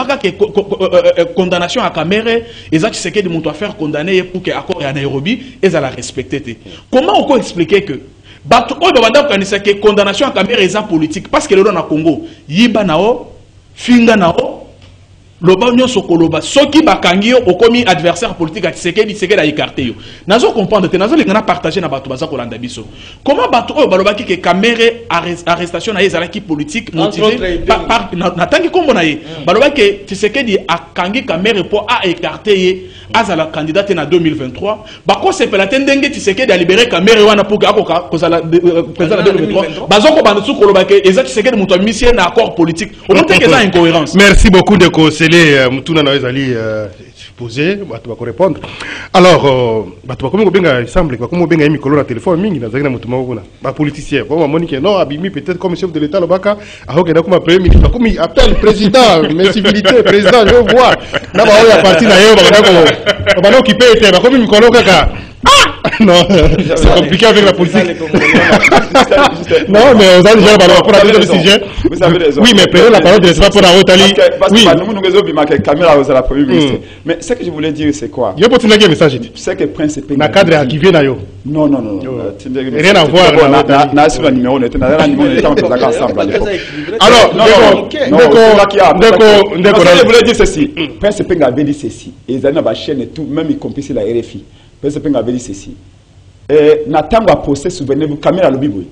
condamnation à Kamere, et ça, tu sais que de mon faire condamner pour que l'accord est à Nairobi, et ça l'a respecté. Comment on peut expliquer que condamnation à Kamere est politique? Parce que le dans Congo, Yiba Nao, Finga Nao, Loba nyo sokoloba soki bakangi yo okomi adversaire politique a Tshisekedi a écarté yo. Nazo comprendre te nazo lingana partager na bato baza kolanda biso. Comment bato oyo balobaki ke Kamere arrestation na ezalaki politique motivé par na tangi kombo na ye. Balobaki ke Tshisekedi akangi Kamere po a écarté ye azala candidate na 2023. Bako sepela tendenge Tshisekedi a libéré Kamere wana pour que akoka kozala président 2023. Bazoko banotsu koloba ke ezaki Tshisekedi muto missie na accord politique. On montre que ça incohérence. Merci beaucoup de Mutuna na ezali poser bato bako répondre. Alors bato bako benga il semble bako benga mikolo na téléphone mingi na zaki na mutu moko na ba politicien bon Monique non abimi peut-être comme chef de l'état le baka ahoke na kuma premier ministre bako mi appelle président mais civilité président je vois na ba oya parti na yo bako occuper était bako mikolo kaka. Non, c'est compliqué avec la politique. Non, mais on a déjà parlé pour la deuxième sujet. Oui, mais prenez la parole de l'espace pour la Rotali. Oui. Mais ce que je voulais dire, c'est quoi? Je peux te dire un message. C'est que Prince Penga. Na cadre qui vient na yo. Non. Rien à voir. Na sur le numéro, on était ensemble à l'époque. Alors, je voulais dire ceci. Prince Penga avait dit ceci. Et ils avaient ma chaîne et tout, même y compris la RFI. Prince Penga avait dit ceci. Natango a posé souvenez-vous caméra lobi boy.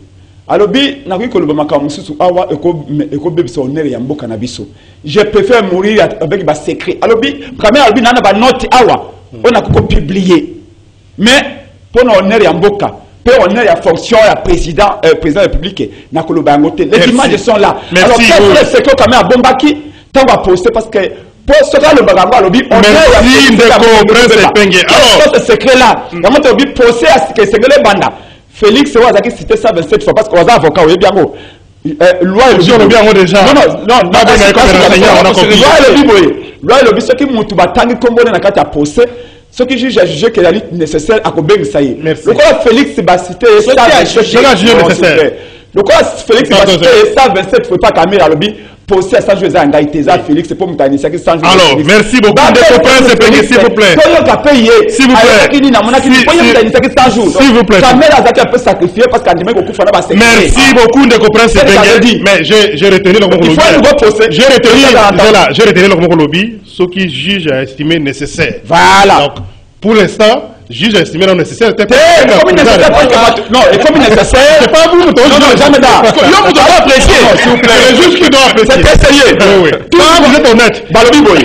Alobi na ko loba makamu susu awa eko bebiso onere ya mboka na biso. Je préfère mourir avec ba secret. Alobi caméra lobi nana ba note awa on a ko publier. Mais pour onere ya mboka, pour onere ya fonction ya président de la République na ko loba ngote. Les images sont là. Alors qu'est-ce que caméra bombaki tango a posé parce que pour ce cas, le bagage, on dit, on est ce secret-là. On dit, procès à ce que c'est le banda. Félix Ouazaki cité ça 27 fois parce qu'on a avocat, oui, bien haut. Loi et le bien déjà. Non, loi et le ce qui m'a tangi comme on a qu'à procès. Ce qui juge a jugé que la lutte nécessaire à Kobeng Saï. Le quoi Félix va citer ça. Le quoi Félix va citer ça 27 fois pas Camille à lobby. Posé à ça, je vais engager ça, Félix, c'est pour me tanner ça. Alors, merci beaucoup. S'il vous plaît. S'il vous plaît. Merci beaucoup de comprendre. Mais j'ai retenu le lobby. J'ai retenu le lobby, ce qui juge à estimer nécessaire. Voilà. Donc, pour l'instant, juge a estimé non nécessaire. Non, et comme nécessaire. C'est pas vous, non, jamais là. L'homme doit apprécier. S'il vous plaît. C'est juste qu'il doit apprécier. C'est essayé. Oui. Vous êtes honnête. Balobi Boye.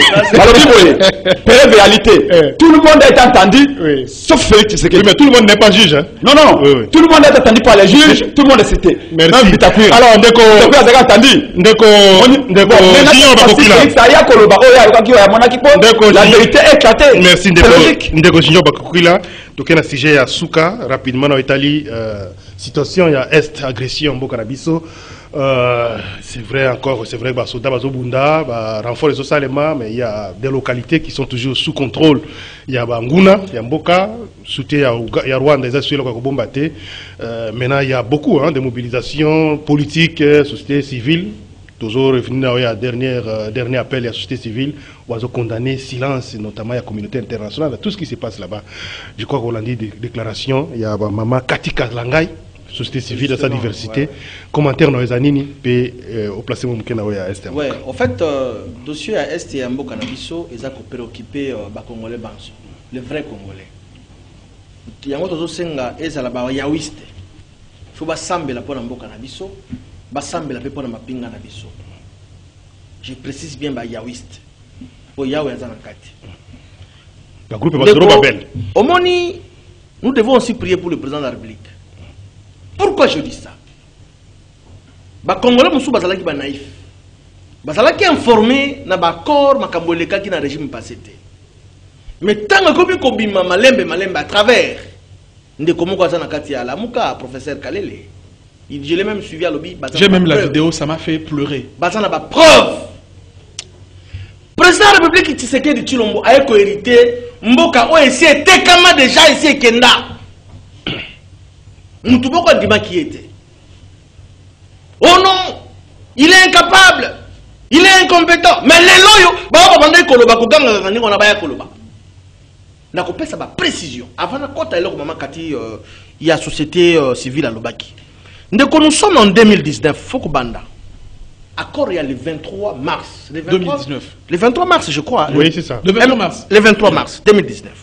Réalité. Tout le monde est entendu, sauf Félix Tshisekedi. Mais tout le monde n'est pas juge. Non. Tout le monde est entendu par les juges, tout le monde est cité. Merci. Alors, Ndeko. La vérité est éclatée. Merci, Ndeko Junior Bakukila. Donc, un sujet à Souka, rapidement en Italie, situation, il y a Est, agression, Bokanabiso. C'est vrai encore, c'est vrai que Soda Bazobunda, renfort les Osalema, mais il y a des localités qui sont toujours sous contrôle. Il y a Banguna, il y a Mboka, il y a Rwanda, il y a maintenant il y a beaucoup de mobilisations politiques, société civile. toujours revenu à dernier appel à la société civile, ou à condamner silence, notamment à la communauté internationale, tout ce qui se passe là-bas. Je crois qu'on a dit des déclarations, il y a Maman Kati Kazlangay, société civile, sa diversité, ouais. Commentaire dans les années, puis au placement de à Est. Oui, en fait, dossier à Est et à Mbo Canabiso, ils ont préoccupé les Congolais, les vrais Congolais. Il y a un autre senga, ils ont la yaouiste. Il faut que la Mbo Canabiso, la pour la Mapinga Nabiso. Je précise bien yaouiste. Pour Yahweh Zanakati. Le groupe est Zoro Babel. Au Moni, nous devons aussi prier pour le président de la République. Pourquoi je dis ça? Les Congolais sont naïfs. Ils sont informés de l'accord qui le régime passé. Mais tant que nous malembe à travers de comment la professeur Kalele, je l'ai même suivi à l'objet. J'ai même la vidéo, ça m'a fait pleurer. Il y a preuve. Le président de la République Tshisekedi Tshilombo a hérité Mboka OSC Tekama déjà ici Kenda. Moutoubo Dima qui était. Oh non, il est incapable, il est incompétent. Mais les loyaux, on a précision. Avant il y a société civile à Lobaki. Nous sommes en 2019, Fokubanda. Accord il y a le 23 mars. Le 23, 2019. Le 23 mars, je crois. Oui, c'est ça. Le 23 mars. Le 23 mars 2019.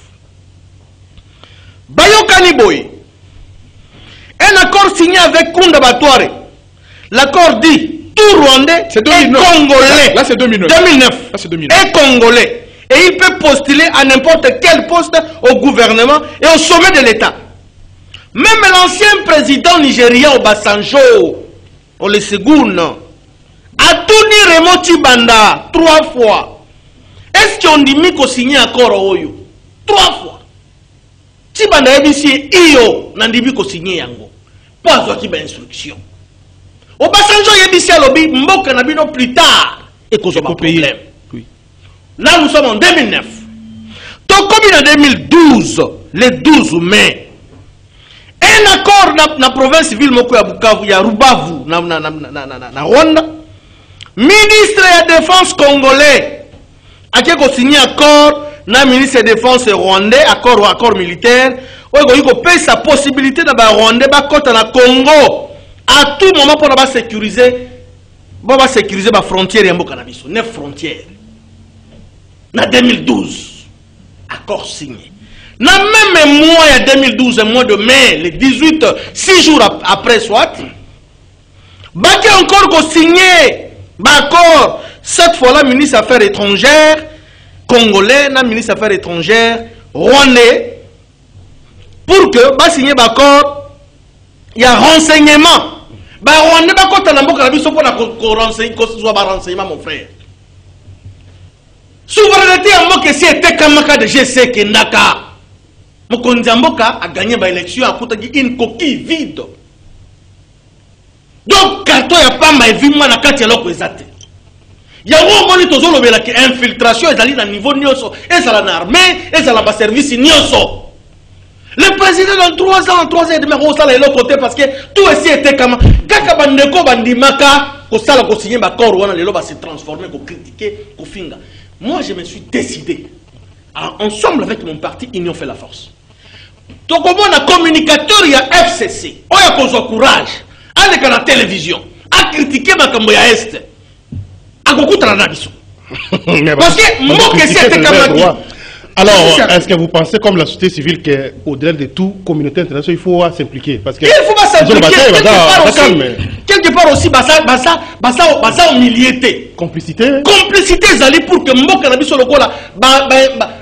Bayo Kaniboy. Un accord signé avec Kunda Batouare. L'accord dit tout Rwandais et Congolais. Là, c'est 2009. 2009. Là, c'est 2009. Et Congolais. Et il peut postuler à n'importe quel poste au gouvernement et au sommet de l'État. Même l'ancien président nigérien Obasanjo, Olusegun, a tout dit Raymond Tshibanda 3 fois. Est-ce qu'on dit qu'on signe un accord au Oyo 3 fois. Tshibanda a dit Iyo, Nandibi qu'on signe yango. Pas qui ba instruction. Obasanjo a dit à l'obi, Mboka Nabino plus tard. Et qu'on soit pas problème. Oui. Là, nous sommes en 2009. Donc, comme en 2012, le 12 mai, un accord dans la province civile Moko ya Bukavu, ya Rubavu, na Rwanda, ministre de la Défense congolais a signé accord na ministre de la Défense rwandais, accord militaire, où il a sa possibilité de Rwandais côté na Congo à tout moment pour sécuriser la frontière et Mboka Nabiso, 9 frontières. En 2012, accord signé. Dans le même mois, en 2012, mois de mai, le 18, 6 jours après, soit, Baké encore signé, accord, cette fois-là, ministre des Affaires étrangères, congolais, ministre des Affaires étrangères, rwandais, pour que, signé l'accord, il y a renseignement. Rwandais, quand on a un renseignement, mon frère. Souveraineté en mot que si était Kamaka de GC Kendaka. Mokonzi Mboka a gagné l'élection à une coquille vide. Donc, quand il n'y a pas ma vie, moi, na kati ya loko ezate. Il y a un moment où il y a une infiltration, et dans le niveau nyoso, et ça la armée, et ça la service nyoso. Le président dans 3 ans, 3 ans et demi, on s'en est l'autre côté parce que tout ici était comme Kaka Bandeko Bandimaka, qu'on s'en a signé ma corps, on a le va se transformer, qu'on critiquer, qu'on finga. Moi, je me suis décidé, ensemble avec mon parti, Union fait la force. Donc, comme on a communicateur, il y a FCC, on a qu'on soit courage, avec la télévision, à critiquer ma Kamboya Est, à beaucoup de Ranabiso. Parce que moi, que c'était comme alors, est-ce que vous pensez, comme la société civile, qu'au-delà de tout, communauté internationale, il faut s'impliquer? Parce que il faut pas s'impliquer. Quelque part aussi, basa humiliété. Complicité. Complicité, pour que Mboka Nabiso Lokola,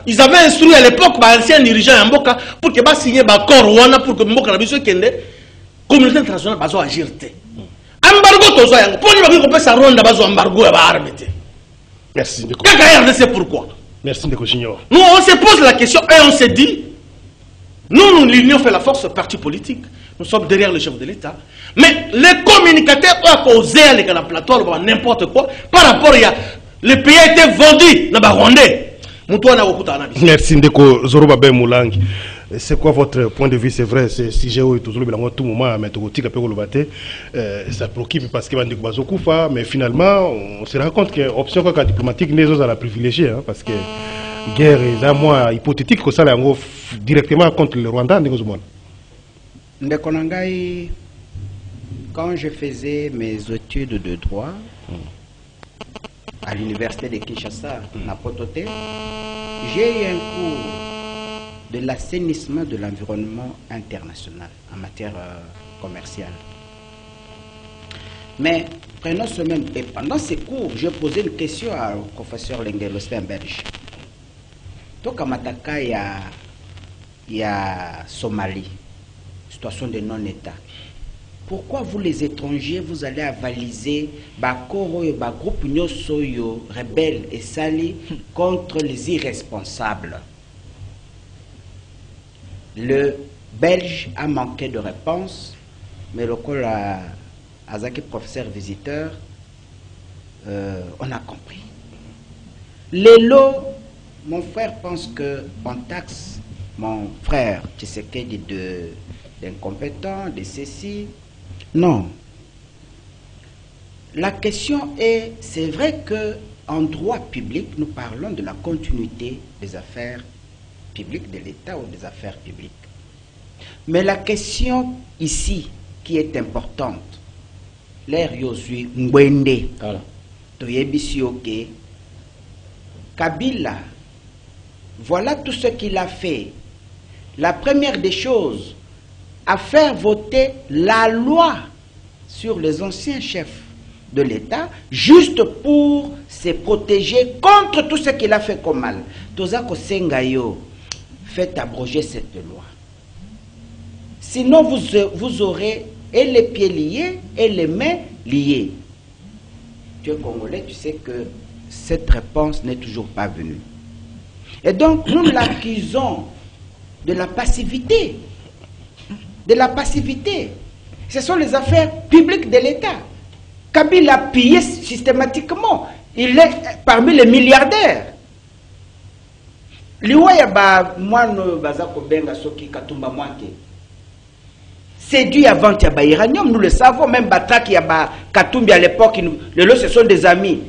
ils avaient instruit à l'époque, ancien dirigeant à Mboka, pour que signer l'accord Rwanda, pour que Mboka Nabiso Kende, communauté internationale, baso agir. Embargo, tozo yango. Pour nous, on peut ça Rwanda, baso embargo, arrêter. Merci. C'est pourquoi. Merci de Junior. Nous, on se pose la question et on se dit, nous, l'Union fait la force, parti politique. Nous sommes derrière le chef de l'État. Mais les communicateurs ont causé avec la plateforme n'importe quoi. Par rapport à le pays a été vendu dans le Rwandais. Merci Ndeko Zoroba Ben Moulangi. C'est quoi votre point de vue? C'est vrai, c'est si j'ai toujours tout moment, mais ça préoccupe parce que mais finalement, on se rend compte que l'option diplomatique n'est pas la privilégiée, hein, parce que guerre est un mois hypothétique que ça directement contre le Rwanda. Quand je faisais mes études de droit à l'université de Kinshasa, Napototé, j'ai eu un cours de l'assainissement de l'environnement international en matière commerciale. Mais prenons ce même, et pendant ces cours, je posais une question au professeur Lengelo, c'était un Belge. Donc à Mataka, il y a Somalie, situation de non-État. Pourquoi vous les étrangers, vous allez avaliser Bakoro et groupe Nyosoyo, rebelles et sali contre les irresponsables? Le Belge a manqué de réponse, mais le col Azaki, professeur visiteur, on a compris. Lélo, mon frère pense qu'on taxe mon frère Tshisekedi d'incompétent, de ceci. Non. La question est, c'est vrai qu'en droit public, nous parlons de la continuité des affaires publiques de l'État ou des affaires publiques. Mais la question ici, qui est importante, l'air Yosui Ngwende, Toyebisioke, Kabila, voilà tout ce qu'il a fait. La première des choses, à faire voter la loi sur les anciens chefs de l'État, juste pour se protéger contre tout ce qu'il a fait comme mal. Tozako Sengayo, faites abroger cette loi. Sinon, vous aurez et les pieds liés et les mains liées. Tu es congolais, tu sais que cette réponse n'est toujours pas venue. Et donc, nous l'accusons de la passivité. De la passivité. Ce sont les affaires publiques de l'État. Kabila a pillé systématiquement. Il est parmi les milliardaires. C'est dû à vente à Iranium, nous le savons, même Batak et Katumbi à l'époque, ce sont des amis.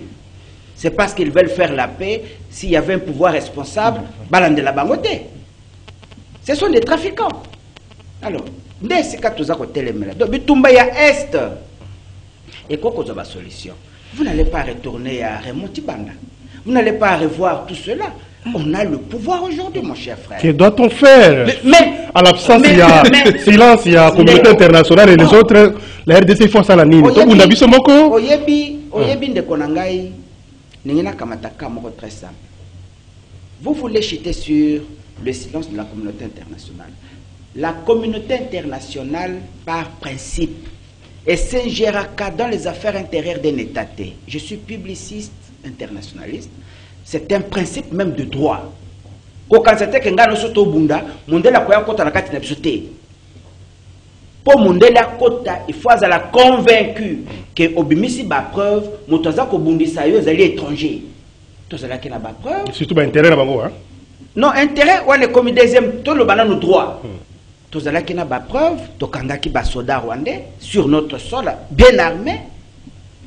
C'est parce qu'ils veulent faire la paix. S'il y avait un pouvoir responsable, Balande la Bangote. Ce sont des trafiquants. Alors, dès ce cas, tout ça, donc, Est. Et quoi que soit la solution? Vous n'allez pas retourner à Raymond Tibanda. Vous n'allez pas revoir tout cela. On a le pouvoir aujourd'hui, mon cher frère. Que doit-on faire? Mais à l'absence, il y a silence, il y a la communauté internationale et les autres, la RDC font ça la nuit. Très simple. Vous voulez chuter sur le silence de la communauté internationale. La communauté internationale, par principe, et s'ingérera dans les affaires intérieures d'un État. Je suis publiciste internationaliste. C'est un principe même de droit. Pour Mondela Kota, il faut être convaincu que Obimisi ba preuve, Motoza ko bundisa yo zali étranger. Tozala ki na ba preuve. Surtout ba intérêt na bango hein. Non, intérêt ou le comme deuxième to le banano droit. Tozala ki na ba preuve, to kangaki ba soda rwandais sur notre sol bien armé.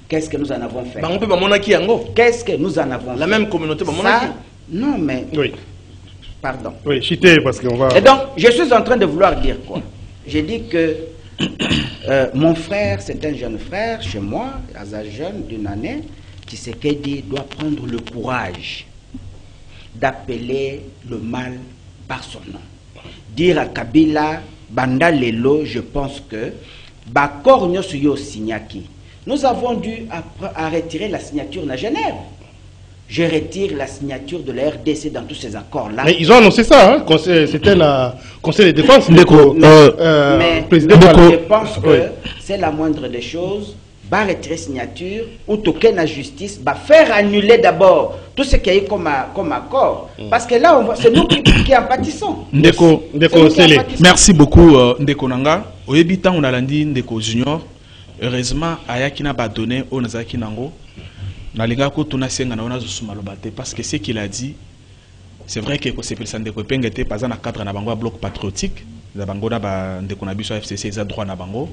Qu'est-ce que nous en avons fait? Qu'est-ce que nous en avons fait? La même communauté, non mais oui. Pardon. Oui, chité parce qu'on va. Et donc, je suis en train de vouloir dire quoi? J'ai dit que mon frère, c'est un jeune frère chez moi, à un jeune d'une année, Tshisekedi doit prendre le courage d'appeler le mal par son nom. Dire à Kabila, Banda Lelo, je pense que Bakor Nyosuyo Signaki. Nous avons dû à retirer la signature de Genève. Je retire la signature de la RDC dans tous ces accords-là. Mais ils ont annoncé ça, hein? C'était le Conseil de défense. Mais je pense que c'est la moindre des choses. Va retirer signature ou toquer la justice, va faire annuler d'abord tout ce qu'il y a eu comme accord. Parce que là, c'est nous qui en pâtissons. Merci beaucoup, Ndeko Nanga. Au Yébitan, on a lundi Ndeko Junior. Heureusement, Ayakina va donner au Nazaki Nango. Parce que ce qu'il a dit, c'est vrai que c'est plus de copains était pas dans cadre na bango bloc patriotique na bango na ba ndeko na biso FCC za droit na bango,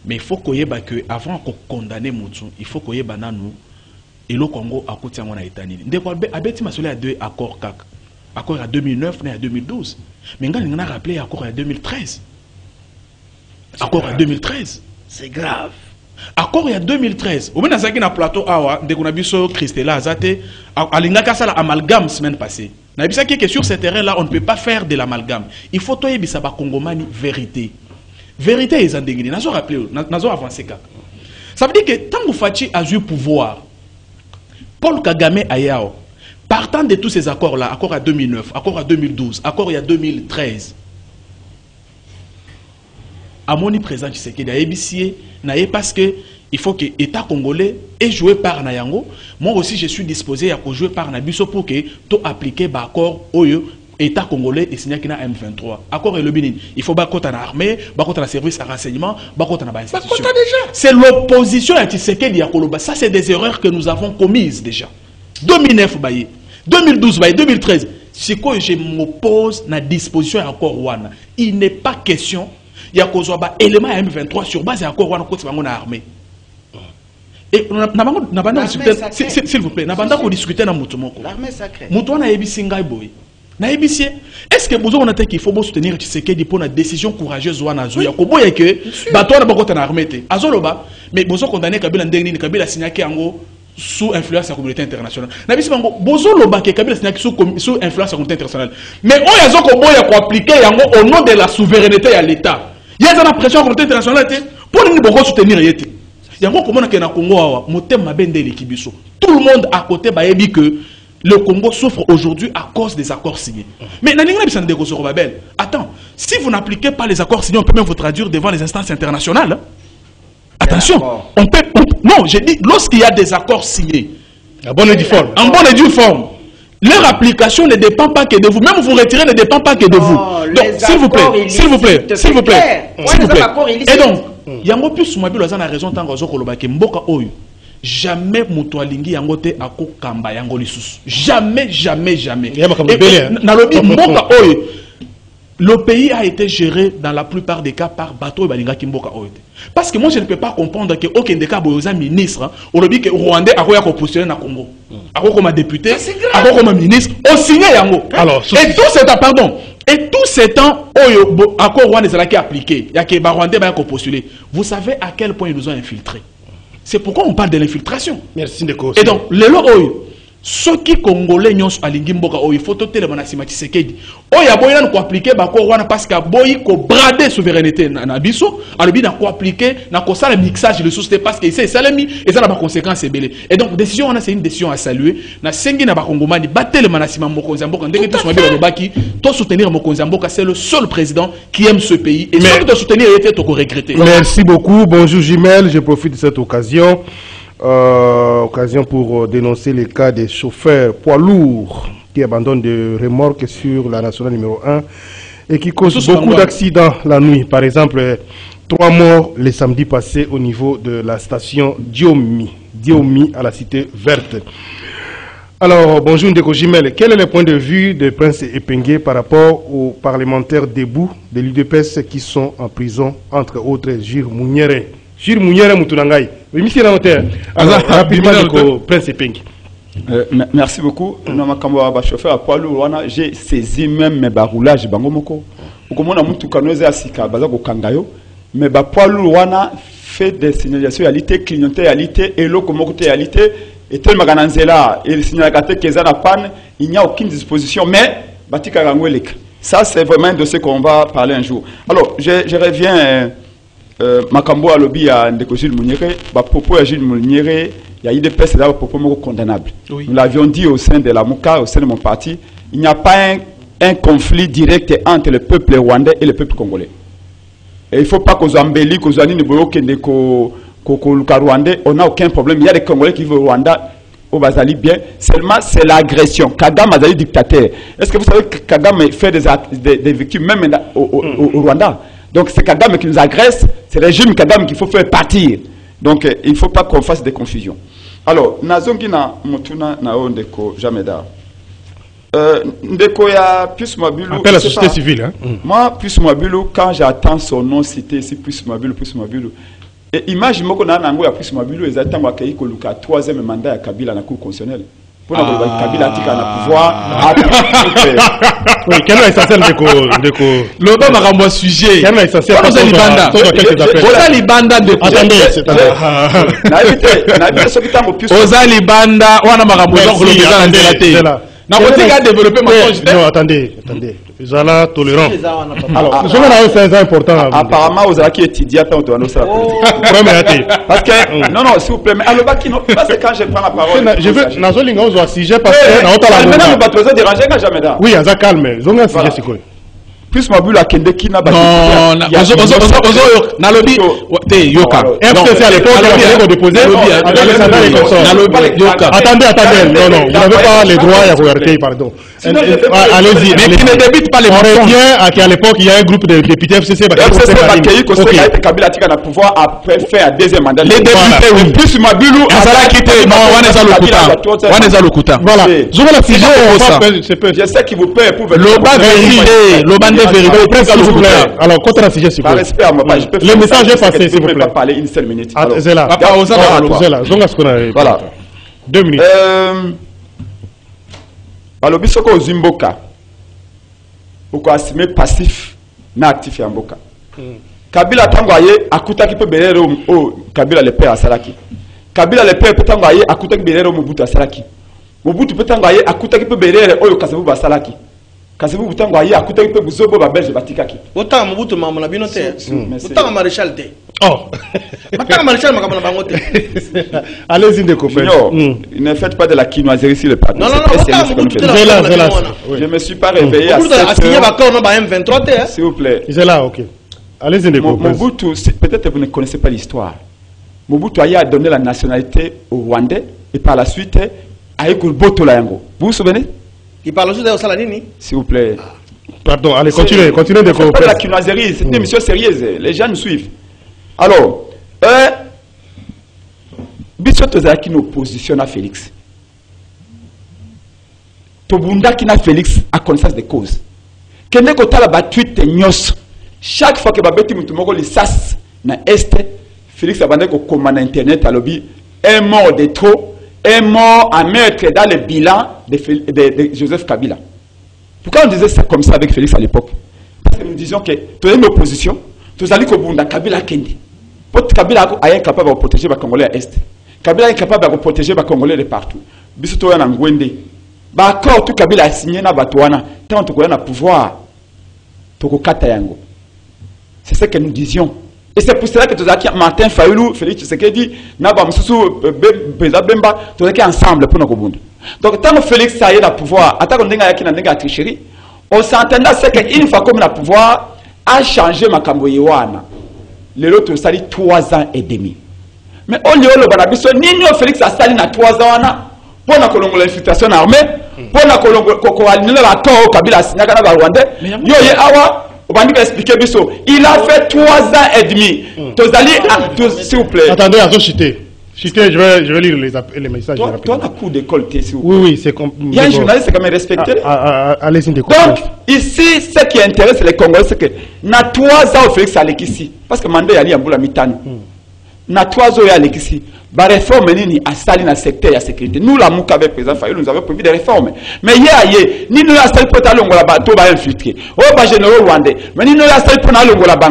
mais il faut koyeba que avant qu'on condamner mutu il faut koyeba nanu et le Congo a côté na etani ndeko abeti masolo ya deux accords kaka accord à 2009 et à 2012, mais ngal ngana rappelé accord à 2013, accord à 2013 c'est grave. Accord il y a 2013. Au moins dans plateau awa dès qu'on a vu sur Christella Azate alinga kasala amalgame semaine passée. Na bisa que sur ce terrain là on ne peut pas faire de l'amalgame. Il faut toyer bisa ba Congomani vérité. Vérité est en déguisé. Nazo rappeler, nazo avancer ka. Ça veut dire que tant que Fachi a eu pouvoir, Paul Kagame ayao, partant de tous ces accords là, accord à 2009, accord à 2012, accord il y a 2013. À mon présent, tu sais qu'il y a ABC, parce que il faut que l'État congolais ait joué par Nayango. Moi aussi, je suis disposé à jouer par Nabiso pour que tout appliquer l'accord au État congolais et signer qu'il y a M23. Accord et le Bénin. Il faut battre contre l'armée, battre contre le service à renseignement, battre contre la institution. C'est l'opposition à Tshisekedi à Koloba. Ça, c'est des erreurs que nous avons commises déjà. 2009, 2012, 2013. C'est quoi je m'oppose à la disposition à l'accord Wana. Il n'est pas question. Il y a un élément M23 sur base de l'accord côté de l'armée. Et s'il vous plaît, nous avons discuté dans l'armée sacrée. Est-ce que vous avez qu'il faut soutenir Tshisekedi pour une décision courageuse ou une zoya que bateau n'a pas contre l'armée azoloba mais vous avez condamné Kabila ndengni Kabila signé sous influence de la communauté internationale. Nabisi bango bozoloba que Kabila signé sous influence de la communauté internationale. Mais on yazo ko boya ko appliquer yango au nom de la souveraineté à l'État. Il y a une pression de la communauté internationale pour nous soutenir. Il y a un Congo tout le monde à côté a dit que le Congo souffre aujourd'hui à cause des accords signés. Mais attends, si vous n'appliquez pas les accords signés, on peut même vous traduire devant les instances internationales. Attention, on peut. Non, j'ai dit, lorsqu'il y a des accords signés, en bonne et due forme. En bonne et due forme. Leur application ne dépend pas que de vous. Même vous retirez ne dépend pas que de vous. Donc, s'il vous plaît, s'il vous plaît, s'il vous plaît, s'il vous plaît. Et donc, yango plus mobile a raison tant que kolobaki mboka oyo. Jamais mutualingi yango te ako kamba yango lisusu. Jamais, jamais, jamais. Na lobi mboka oyo. Le pays a été géré dans la plupart des cas par bateau et balinga kimboka oyo. Parce que moi je ne peux pas comprendre que aucun des cas boyoza ministre, on le dit que Rwandais a quoi positionner na Congo. Ako comme député, ako comme ministre, on signe yango. Alors, et tout c'est pardon. Et tout ce temps, accord Rwanda est appliqué. Il y a que Rwandais qui postulé. Vous savez à quel point ils nous ont infiltrés. C'est pourquoi on parle de l'infiltration. Merci Ndeko. Et donc, les lois, ceux qui congolais nyons alingi mboka il faut toter le manasima Tshisekedi. Oya boyana ko appliquer ba ko wana parce que boyi ko brader souveraineté na biso, alobi na ko appliquer na ko sala mixage le société parce que c'est salami et ça n'a pas conséquences belé. Et donc décision on a c'est une décision à saluer. Na sengi na ba kongomani bater le manasima mokonzi mboka ndenge tous mabila lobaki, to soutenir mokonzi mboka c'est le seul président qui aime ce pays et ceux qui te soutenir était to regretter. Merci beaucoup. Bonjour Jimel, je profite de cette occasion. Occasion pour dénoncer les cas des chauffeurs poids lourds qui abandonnent des remorques sur la nationale numéro 1 et qui causent beaucoup d'accidents la nuit. Par exemple, 3 morts les samedis passés au niveau de la station Diomi à la cité verte. Alors, bonjour Ndeko Jimel, quel est le point de vue de Prince Epengue par rapport aux parlementaires debout de l'UDPS qui sont en prison, entre autres Gilles Mouniere? Gilles Mouniere Moutounangaï. Rapidement, Prince Epengue. Merci beaucoup. Chauffeur à poids lourd, j'ai saisi même mes baroulages. Comme on a monté canoë à Sika, Bazako Kangayo, mais poids lourd fait des signalisations réalité, clignoter réalité, et l'eau comme réalité, et tel magananzela, et le signalisateur qui est à la panne, il n'y a aucune disposition, mais Batika Rangwelek. Ça, c'est vraiment de ce qu'on va parler un jour. Alors, je reviens. Makambo a lobby à Ndeko Gilles Mouniere, propos à Gilles Mouniere, il y a eu des personnes propos condamnables. Oui. Nous l'avions dit au sein de la MOUCA, au sein de mon parti, il n'y a pas un conflit direct entre le peuple rwandais et le peuple congolais. Et il ne faut pas qu'on soit embelli, qu'on soit ni rwandais, on n'a aucun problème. Il y a des Congolais qui vivent au Rwanda, au Bazali bien, seulement c'est l'agression. Kagame a dit dictateur. Est-ce que vous savez que Kagame fait des victimes même au Rwanda? Donc c'est Kagame qui nous agresse, c'est le régime Kagame qu'il faut faire partir. Donc il ne faut pas qu'on fasse des confusions. Alors, Nazongina Motuna Nao Ndeko Jameda. Ndeko ya Pius Mabulu. Appelle la société civile. Hein? Moi, Pius Mabulu, quand j'attends son nom cité ici, Pius Mabulu. Et imagine moi qu'on a un ya Pius Mabulu, ils attendent à qu'il y ait le troisième mandat à Kabila dans la Cour constitutionnelle. Pour Kabila qui a le pouvoir. Oui, quel est l'essentiel de le bas m'a renvoyé sujet. Quel est l'essentiel de Banda de attendez. Ozali Banda, on a ma renvoyé non, développer ma non, attendez. Zala tolérant. Alors, c'est important. Apparemment, vous avez étudié tant de nous. Parce que, non, s'il vous plaît, mais alors, parce que quand je prends la parole. Je veux, Nazolinga, on a sujet parce que, maintenant, nous pas déranger, jamais là. Oui, ça calme. Zonga sujet, c'est quoi? Plus Mabulu a kende qui n'a pas. Non, na lobby te yoka. FCC à l'époque, on a déposé avec les salariés et consorts. Attendez, non, vous n'avez pas les droits à regarder, pardon. Allez-y. Mais qui ne débite pas les mensonges. On retient qu'à l'époque, il y a un groupe de députés FCC. FCC va accueillir que a été Kabila qui a le pouvoir après faire un deuxième mandat. Les députés, oui. Plus Mabulu a quitté. On est à l'Okuta. Voilà. Je veux la sujet. Je sais qu'il vous paie pour venir. Alors, contre la sujet, s'il vous plaît. Le message est passé, s'il vous plaît. Je ne peux pas parler une seule minute. C'est là. Voilà. 2 minutes. Alors, bisoko Zimboka. Pourquoi assumer passif na actif ya mboka. Kabila tangoye akuta ki pe berero o Kabila le père asalaki. Kabila le père tangoye akuta ki berero Mobutu asalaki. Mobutu tangoye akuta ki pe berero o Kasavu asalaki. Kasavu tangoye akuta ki pe buzobo ba belge batikaki. Autant Mobutu mamona binote. Autant maréchal te. Oh. Matin maréchal makamona bangote. Allez-y de copains. Ne faites pas de la quinoiserie sur le plateau. Non, je me suis pas réveillé à 7 heures. S'il vous plaît. C'est là, ok. Allez-y de copains. Mobutu, peut-être vous ne connaissez pas l'histoire. Mobutu a donné la nationalité au Rwandais et par la suite a eu Boto Layango. Vous vous souvenez? Il parle aussi de Saladini. S'il vous plaît. Pardon, allez, continuez de copains. C'est pas de la quinoiserie, c'est une émission sérieuse. Les gens nous suivent. Alors, Bissot Tozaki nous positionne à Félix. Tobunda qui n'a Félix à connaissance des causes. Kende kota la battuite nyos. Chaque fois que babeti mutumoko li sas na est, Félix a bandé ko commande internet à lobby un mort de trop, un mort à mettre dans le bilan de Joseph Kabila. Pourquoi on disait ça comme ça avec Félix à l'époque? Parce que nous disions que tu es une opposition, tu as dit que Bunda Kabila Kendi. Kabila est incapable de protéger les Congolais à l'Est. Kabila est incapable de protéger les Congolais de partout. Bisoto ya ngwende. Ba accord tout Kabila a signé na batwana. Tant que on a pouvoir. Toko kata yango. C'est ce que nous disions. Et c'est pour cela que Tozaki Martin Fayulu, Félix Tshisekedi, Naba Msusu, Beza Bemba, Tozaki ensemble pour nos Kobunda. Donc tant que Félix a eu le pouvoir, attaque on denga na tricherie, on s'entendait c'est qu'une fois comme le pouvoir a changé Makambo Yewana. L'autre sali 3 ans et demi. Mais au lieu de banabiso, Nino Félix a sali na 3 ans pour la colongo l'infiltration armée, pour la colongo kokoalinela la corps Kabila signaka na Rwanda. Yo ye awa, on va nous expliquer biso. Il a fait 3 ans et demi. Tozali, s'il vous plaît. Attendez, à chiter. Chiter, je vais lire les messages. Toi, tu as un coup d'école, s'il vous plaît. Oui, c'est comme. Il y a un journaliste qui est quand même respecté. Allez-y, donc, ici, ce qui intéresse les Congolais, c'est que, na 3 ans, Félix Alekissi, parce que Mandé Yali Amboula Mitani, na 3 ans, Alekissi, ba réforme nini a sali na secteur de sécurité. Nous, la Mouka avec président Fayulu, nous avons prévu des réformes. Mais ni nous a sali pour ta longue là-bas, tout va infiltrer. Oh, ba généraux rwandais. Mais ni nous a sali pour na longue là-bas.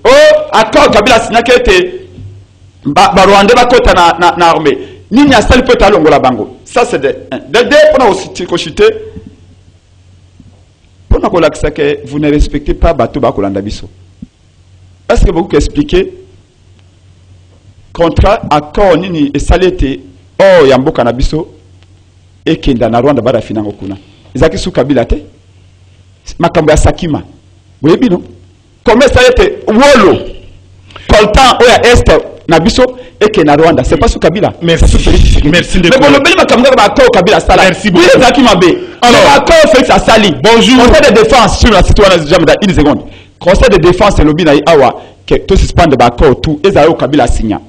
Oh, accord Kabila Sinakete. Rwandais va côté na armée. Ni n'y a sali pour ta longue là-bas. Ça, c'est de deux pour nous aussi pour nous que vous ne respectez pas Bato Bakolanda Biso. Est-ce que vous pouvez expliquer contrat accord nini et salete oh yamboka na biso et kenda na Rwanda bara finango kuna ezaki su Kabila te makambo ya Sakima webi no comme salete wolo coltan o ya est na biso et que na Rwanda c'est pas su Kabila. Merci de mais bon le beli makambo ba accord Kabila sala merci beaucoup oui Sakima be alors accord Félix Asali bonjour conseil de défense sur la citoyenne jamais dans une seconde conseil de défense et lobby na awa que tout suspendre ba accord tout ezalo Kabila signa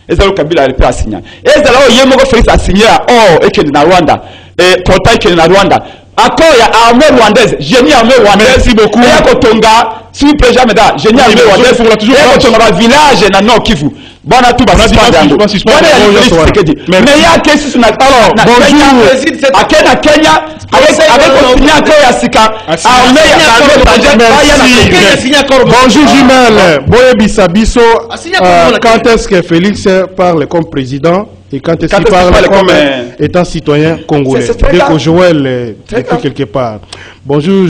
ezalo Kabila le signa ezalo yemoko Félix a signé oh et que na Rwanda et contrat que na Rwanda accord ya armée rwandaise, génie armée rwandaise. Merci beaucoup. Et Kotonga, s'il vous plaît, jamais da, génie armée rwandaise. Et Kotonga village na Nord Kivu. Bon à tout bas. Mais il y a qu'est-ce que alors bonjour. À Kenya avec signé accord ya sika armée ya bonjour Jumel. Boye Bisabiso. Quand est-ce que Félix parle comme président? Et quand est-ce qu'il parle comme étant citoyen congolais? Dès que Joël depuis quelque part. Bonjour,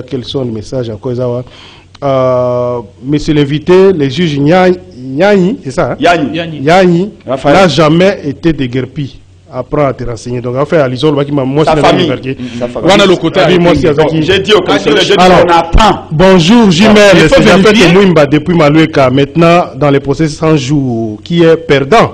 quels sont les messages encore? Monsieur l'invité, le juge Nyani, c'est ça? Nyani n'a jamais été déguerpi. Apprends à te renseigner. Donc, en fait, à l'isole, moi, sa famille. J'ai dit au conseiller, on apprend. Bonjour, Jumel, c'est Jafet Mouimba depuis Malueka. Maintenant, dans les procès 100 jours, qui est perdant?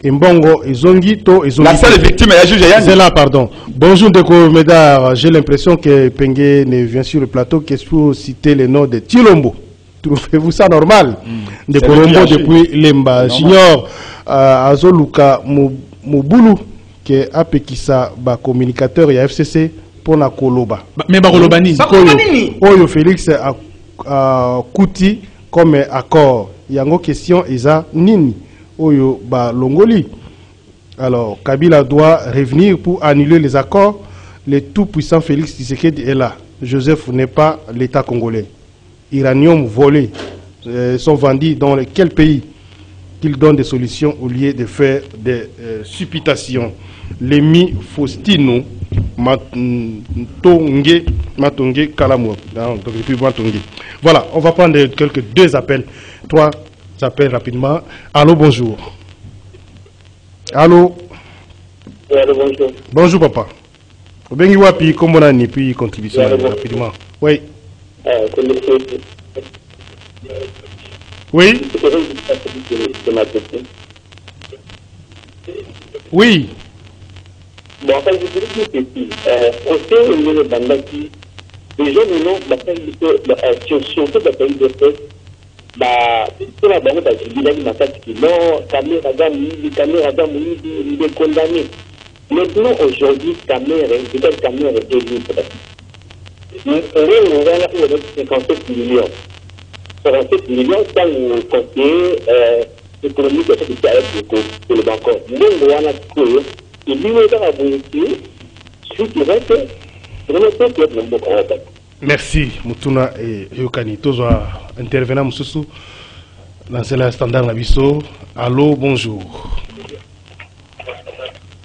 Mbongo et Zongi To et Zongi. La seule victime est la juge Yanni. C'est là, pardon. Bonjour Deko Médard. J'ai l'impression que Pengue ne vient sur le plateau qu'est-ce pour citer les noms de Tilombo. Trouvez-vous ça normal? De Colombo depuis Lemba. J'ignore Azoluka Mobulu qui est Apekisa communicateur et FCC pour la Koloba. Mais Bakolobani. Oyo Félix a Kouti comme accord. Yango question Isa Nini. Oyo ba Longoli. Alors, Kabila doit revenir pour annuler les accords. Le tout-puissant Félix Tshisekedi est là. Joseph n'est pas l'État congolais. Iranium volés sont vendus dans quel pays? Qu'il donne des solutions au lieu de faire des supputations. L'emi Faustino Matonge Kalamou. Voilà, on va prendre deux appels. 3 appels rapidement. Allô, bonjour. Allô. Allô, bonjour. Bonjour, papa. Bengi wapi komona ni puis contribution rapidement. Oui. Oui. Oui. Bon, enfin, je dirais que c'est on sait où le bandaki. Les gens nous l'ont si on fait la pays de fait, pour la banque d'Azibila, il m'a fait que non, caméra d'Amou, il est condamné. Maintenant, aujourd'hui, caméra est libre. On est là où on a 57 millions. 57 millions, tant que conseiller économique de le banque. Nous, on a trouvé, et lui, on a abouti, suite au reste, vraiment, c'est le bon contact. Merci, Mutuna et Yokani. Tous intervenants, Moussou, lancer la standard Nabiso. Allô, bonjour.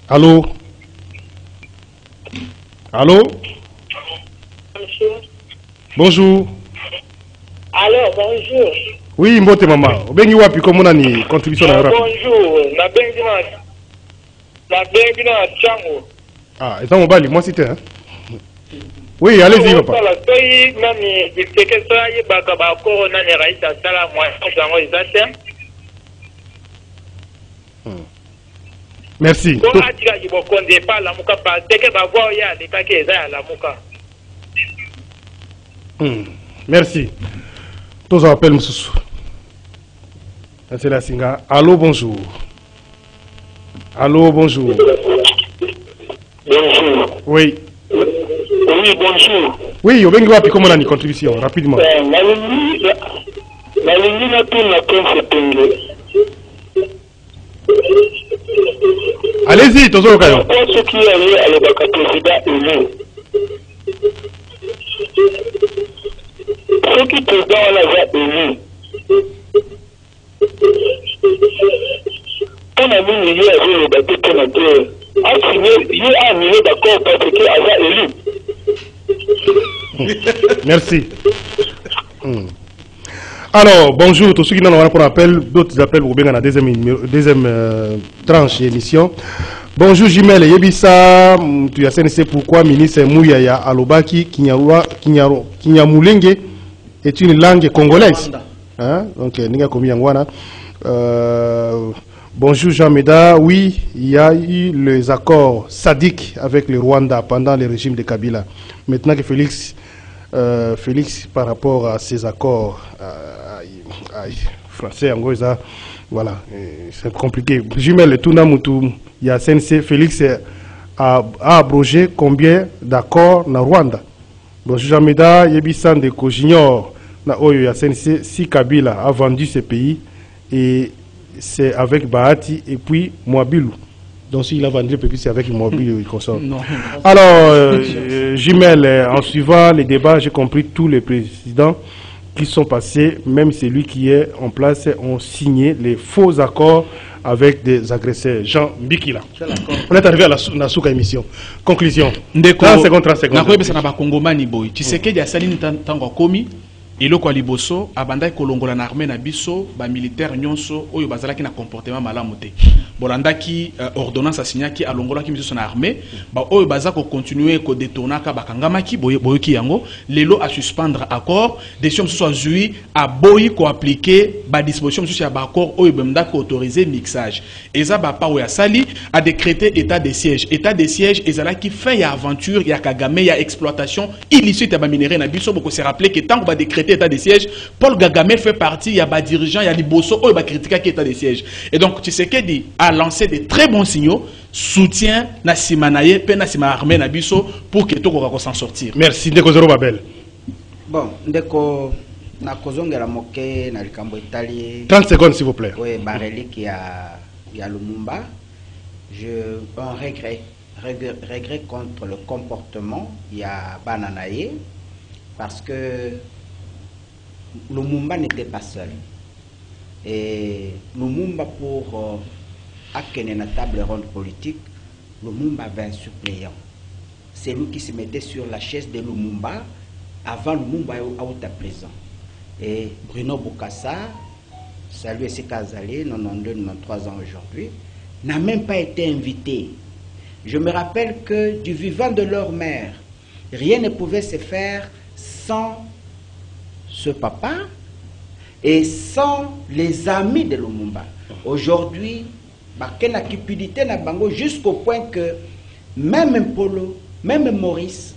Allô. Allô. Bonjour. Alors, bonjour. Oui, Mbote Maman. Obengi wapi komona ni contribution na rap. Bonjour. Na bengi na Tchango. Ah, et mon bali, moi c'était hein. Oui, allez-y papa. La pays nani dikeke ça y baka ba ko nani raïta sala moi sango izate. Merci. Ko atira yibo konde pa la muka pa teke ba vo ya de kake za la muka. Merci. Tous appels Moussou. C'est la Singa. Allô, bonjour. Allô, bonjour. Bonjour. Oui. Oui, bonjour. Oui, Obengi wapi komona ni contribution rapidement. La ligne na tout la confetenge. Allez-y, Tozo Okayo. Pour ceux qui allaient à le président élu. Ceux qui président la élu. On a mis milieu avec le bateau pour notre. A signé, il a annulé d'accord parce qu'il a élu. Merci. Alors, bonjour, tous ceux qui n'ont pas pour appel, d'autres appels pour bien dans la deuxième tranche émission. Bonjour Jimel Yebisa, tu as CNC pourquoi ministre Mouyaya Alobaki Kinyamulenge est une langue congolaise. Hein? Donc, Ninga Komi Yangwana. Bonjour Jean Meda, oui, il y a eu les accords sadiques avec le Rwanda pendant le régime de Kabila. Maintenant que Félix, par rapport à ces accords français, en gros, ça, voilà, c'est compliqué. Jumel, tout il y a CNC, Félix a abrogé combien d'accords na Rwanda? Bon, Jameda Yebisan de Junior na Oyo ya CNC, si Kabila a vendu ce pays et c'est avec Bahati et puis Mwabilou. Donc s'il a vendu le pays, c'est avec Mwabilou il consort. Alors, Jumel, en suivant les débats, j'ai compris tous les présidents qui sont passés, même celui qui est en place, ont signé les faux accords avec des agresseurs. Jean Mbikila. On est arrivé à la souka émission. Conclusion. 30 secondes, 30 secondes. Tu sais que y a Saline Tango Komi, et le Liboso, Abanda Kolongola Narmé Nabiso, ba militaire Nyonso, Oyo Bazalaki na comportement malamoté. Bolanda qui ordonnance a signé qui a Longola qui mise son armée, ba Oyo Bazako continuer ko détourner ka Bakangamaki, Boyoki Yango, Lelo à suspendre accord, décision soit jui à Boyi ko appliquer, ba disposition sur accord, Oyo Bemda ko autoriser mixage. Et ça ba pa Oya Sali a décrété état de siège. État de siège, et ça qui fait y a aventure, y a Kagame, y a exploitation illicite à ba minerai Nabiso, beaucoup se rappeler que tant qu'on va décréter état de siège, Paul Kagame fait partie, il y a des dirigeants, il y a des bossons, il y a critiqué l'état de siège. Et donc, Tshisekedi a lancé de très bons signaux, soutien na Simanaye, pe na Sima armée na biso pour que tout le s'en sortir. Merci, Ndeko Zoro Babel. Bon, Ndeko, na kozongela moke na likambo Italie. 30 secondes, s'il vous plaît. Oui, Bareli qui a Lumumba. Un regret contre le comportement, il y a Bananaye, parce que Lumumba n'était pas seul. Et Lumumba, pour acquérir une table ronde politique, Lumumba avait un suppléant. C'est lui qui se mettait sur la chaise de Lumumba avant Lumumba à présent. Et Bruno Bokassa, salut et Kazali, 92-93 ans aujourd'hui, n'a même pas été invité. Je me rappelle que du vivant de leur mère, rien ne pouvait se faire sans ce papa et sans les amis de Lumumba. Aujourd'hui, il y a une cupidité jusqu'au point que même Polo, même Maurice,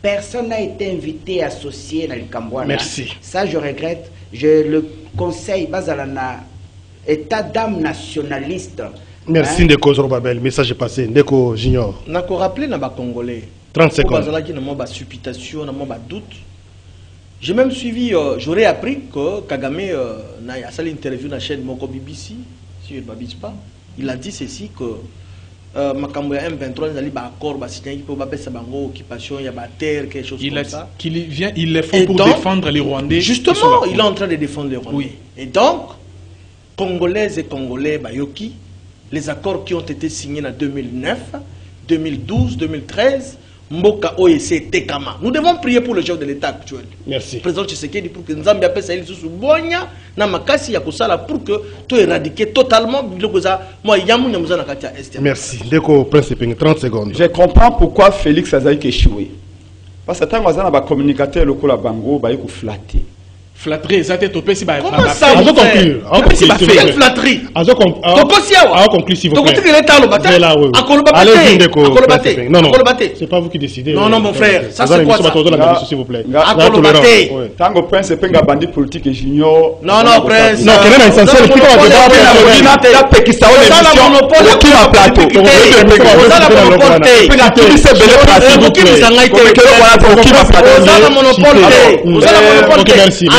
personne n'a été invité à associer dans le Cambouana. Merci. Ça, je regrette. Je le conseille, Bazalana, état d'âme nationaliste. Merci, Ndeko Zoro Babel. Message est passé. Ndeko Junior. Je vais rappeler les Congolais. 30 secondes. Supputation, doute. J'ai même suivi, j'aurais appris que Kagame a fait l'interview dans la chaîne Moko BBC, si je ne m'abuse pas. Il a dit ceci que Makambo M23 n'a pas d'accord, il peut pas faire occupation, il y a la terre, quelque chose comme ça. Il les faut pour donc, défendre les Rwandais. Justement, il est en train de défendre les Rwandais. Oui. Et donc, Congolaises et Congolais, Bayoki, les accords qui ont été signés en 2009, 2012, 2013, Mboka OEC Tekama. Nous devons prier pour le chef de l'État actuel. Merci. Président Tshisekedi pour que Nzambi appelle ça sous Bonya, na makasi ya kusala pour que tout éradiquer totalement moi yamu nyamuza na katia est. Merci. Ndeko Prince 30 secondes. Je comprends pourquoi Félix Azaï échoué. Parce que tant que on a communicateur local à Bango, bah il faut flatter. Flatterie, ça t'est topé si bah. Comment ça vous conclure. Quelle flatterie? Conclure s'il vous plaît. Allez, non, non. C'est pas vous qui décidez. Non, non, mon frère. Ça c'est quoi ça? S'il vous plaît. Tant que Prince est un bandit politique et junior. Non, non, Prince. Non, quel est l'essentiel? Qui va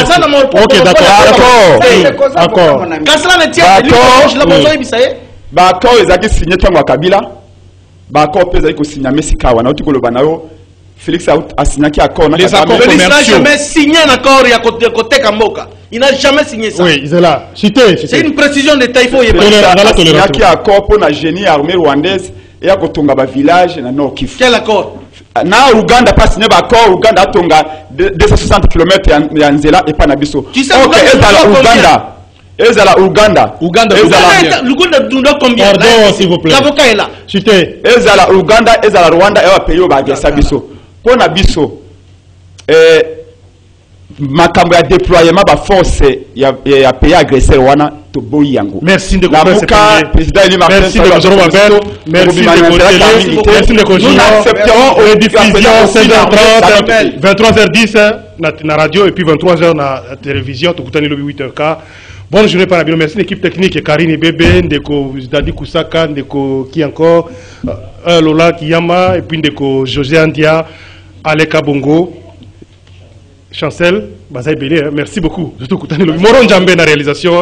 Ok, d'accord. D'accord, ils ont signé Tango Kabila. D'accord, ils ont signé Messikawa. Félix a signé qui accord. Les accords commerciaux. Il n'a jamais signé un accord côté Kamboka. Il n'a jamais signé ça. Oui, c'est là. C'est une précision de Taïfo. Il a qui accord pour la génie armée rwandaise et à Kotonga village na Nord Kivu. Quel accord? Na Uganda pas signé d'accord, Uganda tonga 260 km ya nzela et pas na biso. Tu sais OK, Uganda. Ezala Uganda. Uganda dunda combien? Pardon, s'il vous plaît. L'avocat est là. Chité. Ezala Uganda, ezala Rwanda et va payer au bagesa biso. Pour na biso makambo ya déploiement ba force ya pays agresseur wana to boyi yango. Merci de président Eli Martin. Merci de Zoro Babel. Merci de continuer. Nous accepterons rediffusion 16h30, 23h10 na radio et puis 23h na télévision to kutani lobi 8h. Bonne journée par la merci l'équipe technique Karine Bébé, Ndeko Dadi Kusaka, Ndeko qui encore Lola Kiyama, et puis Ndeko José Andia, Aleka Bongo, Chancel, Bazaï Bélé, merci beaucoup. Moron Djambé, la réalisation.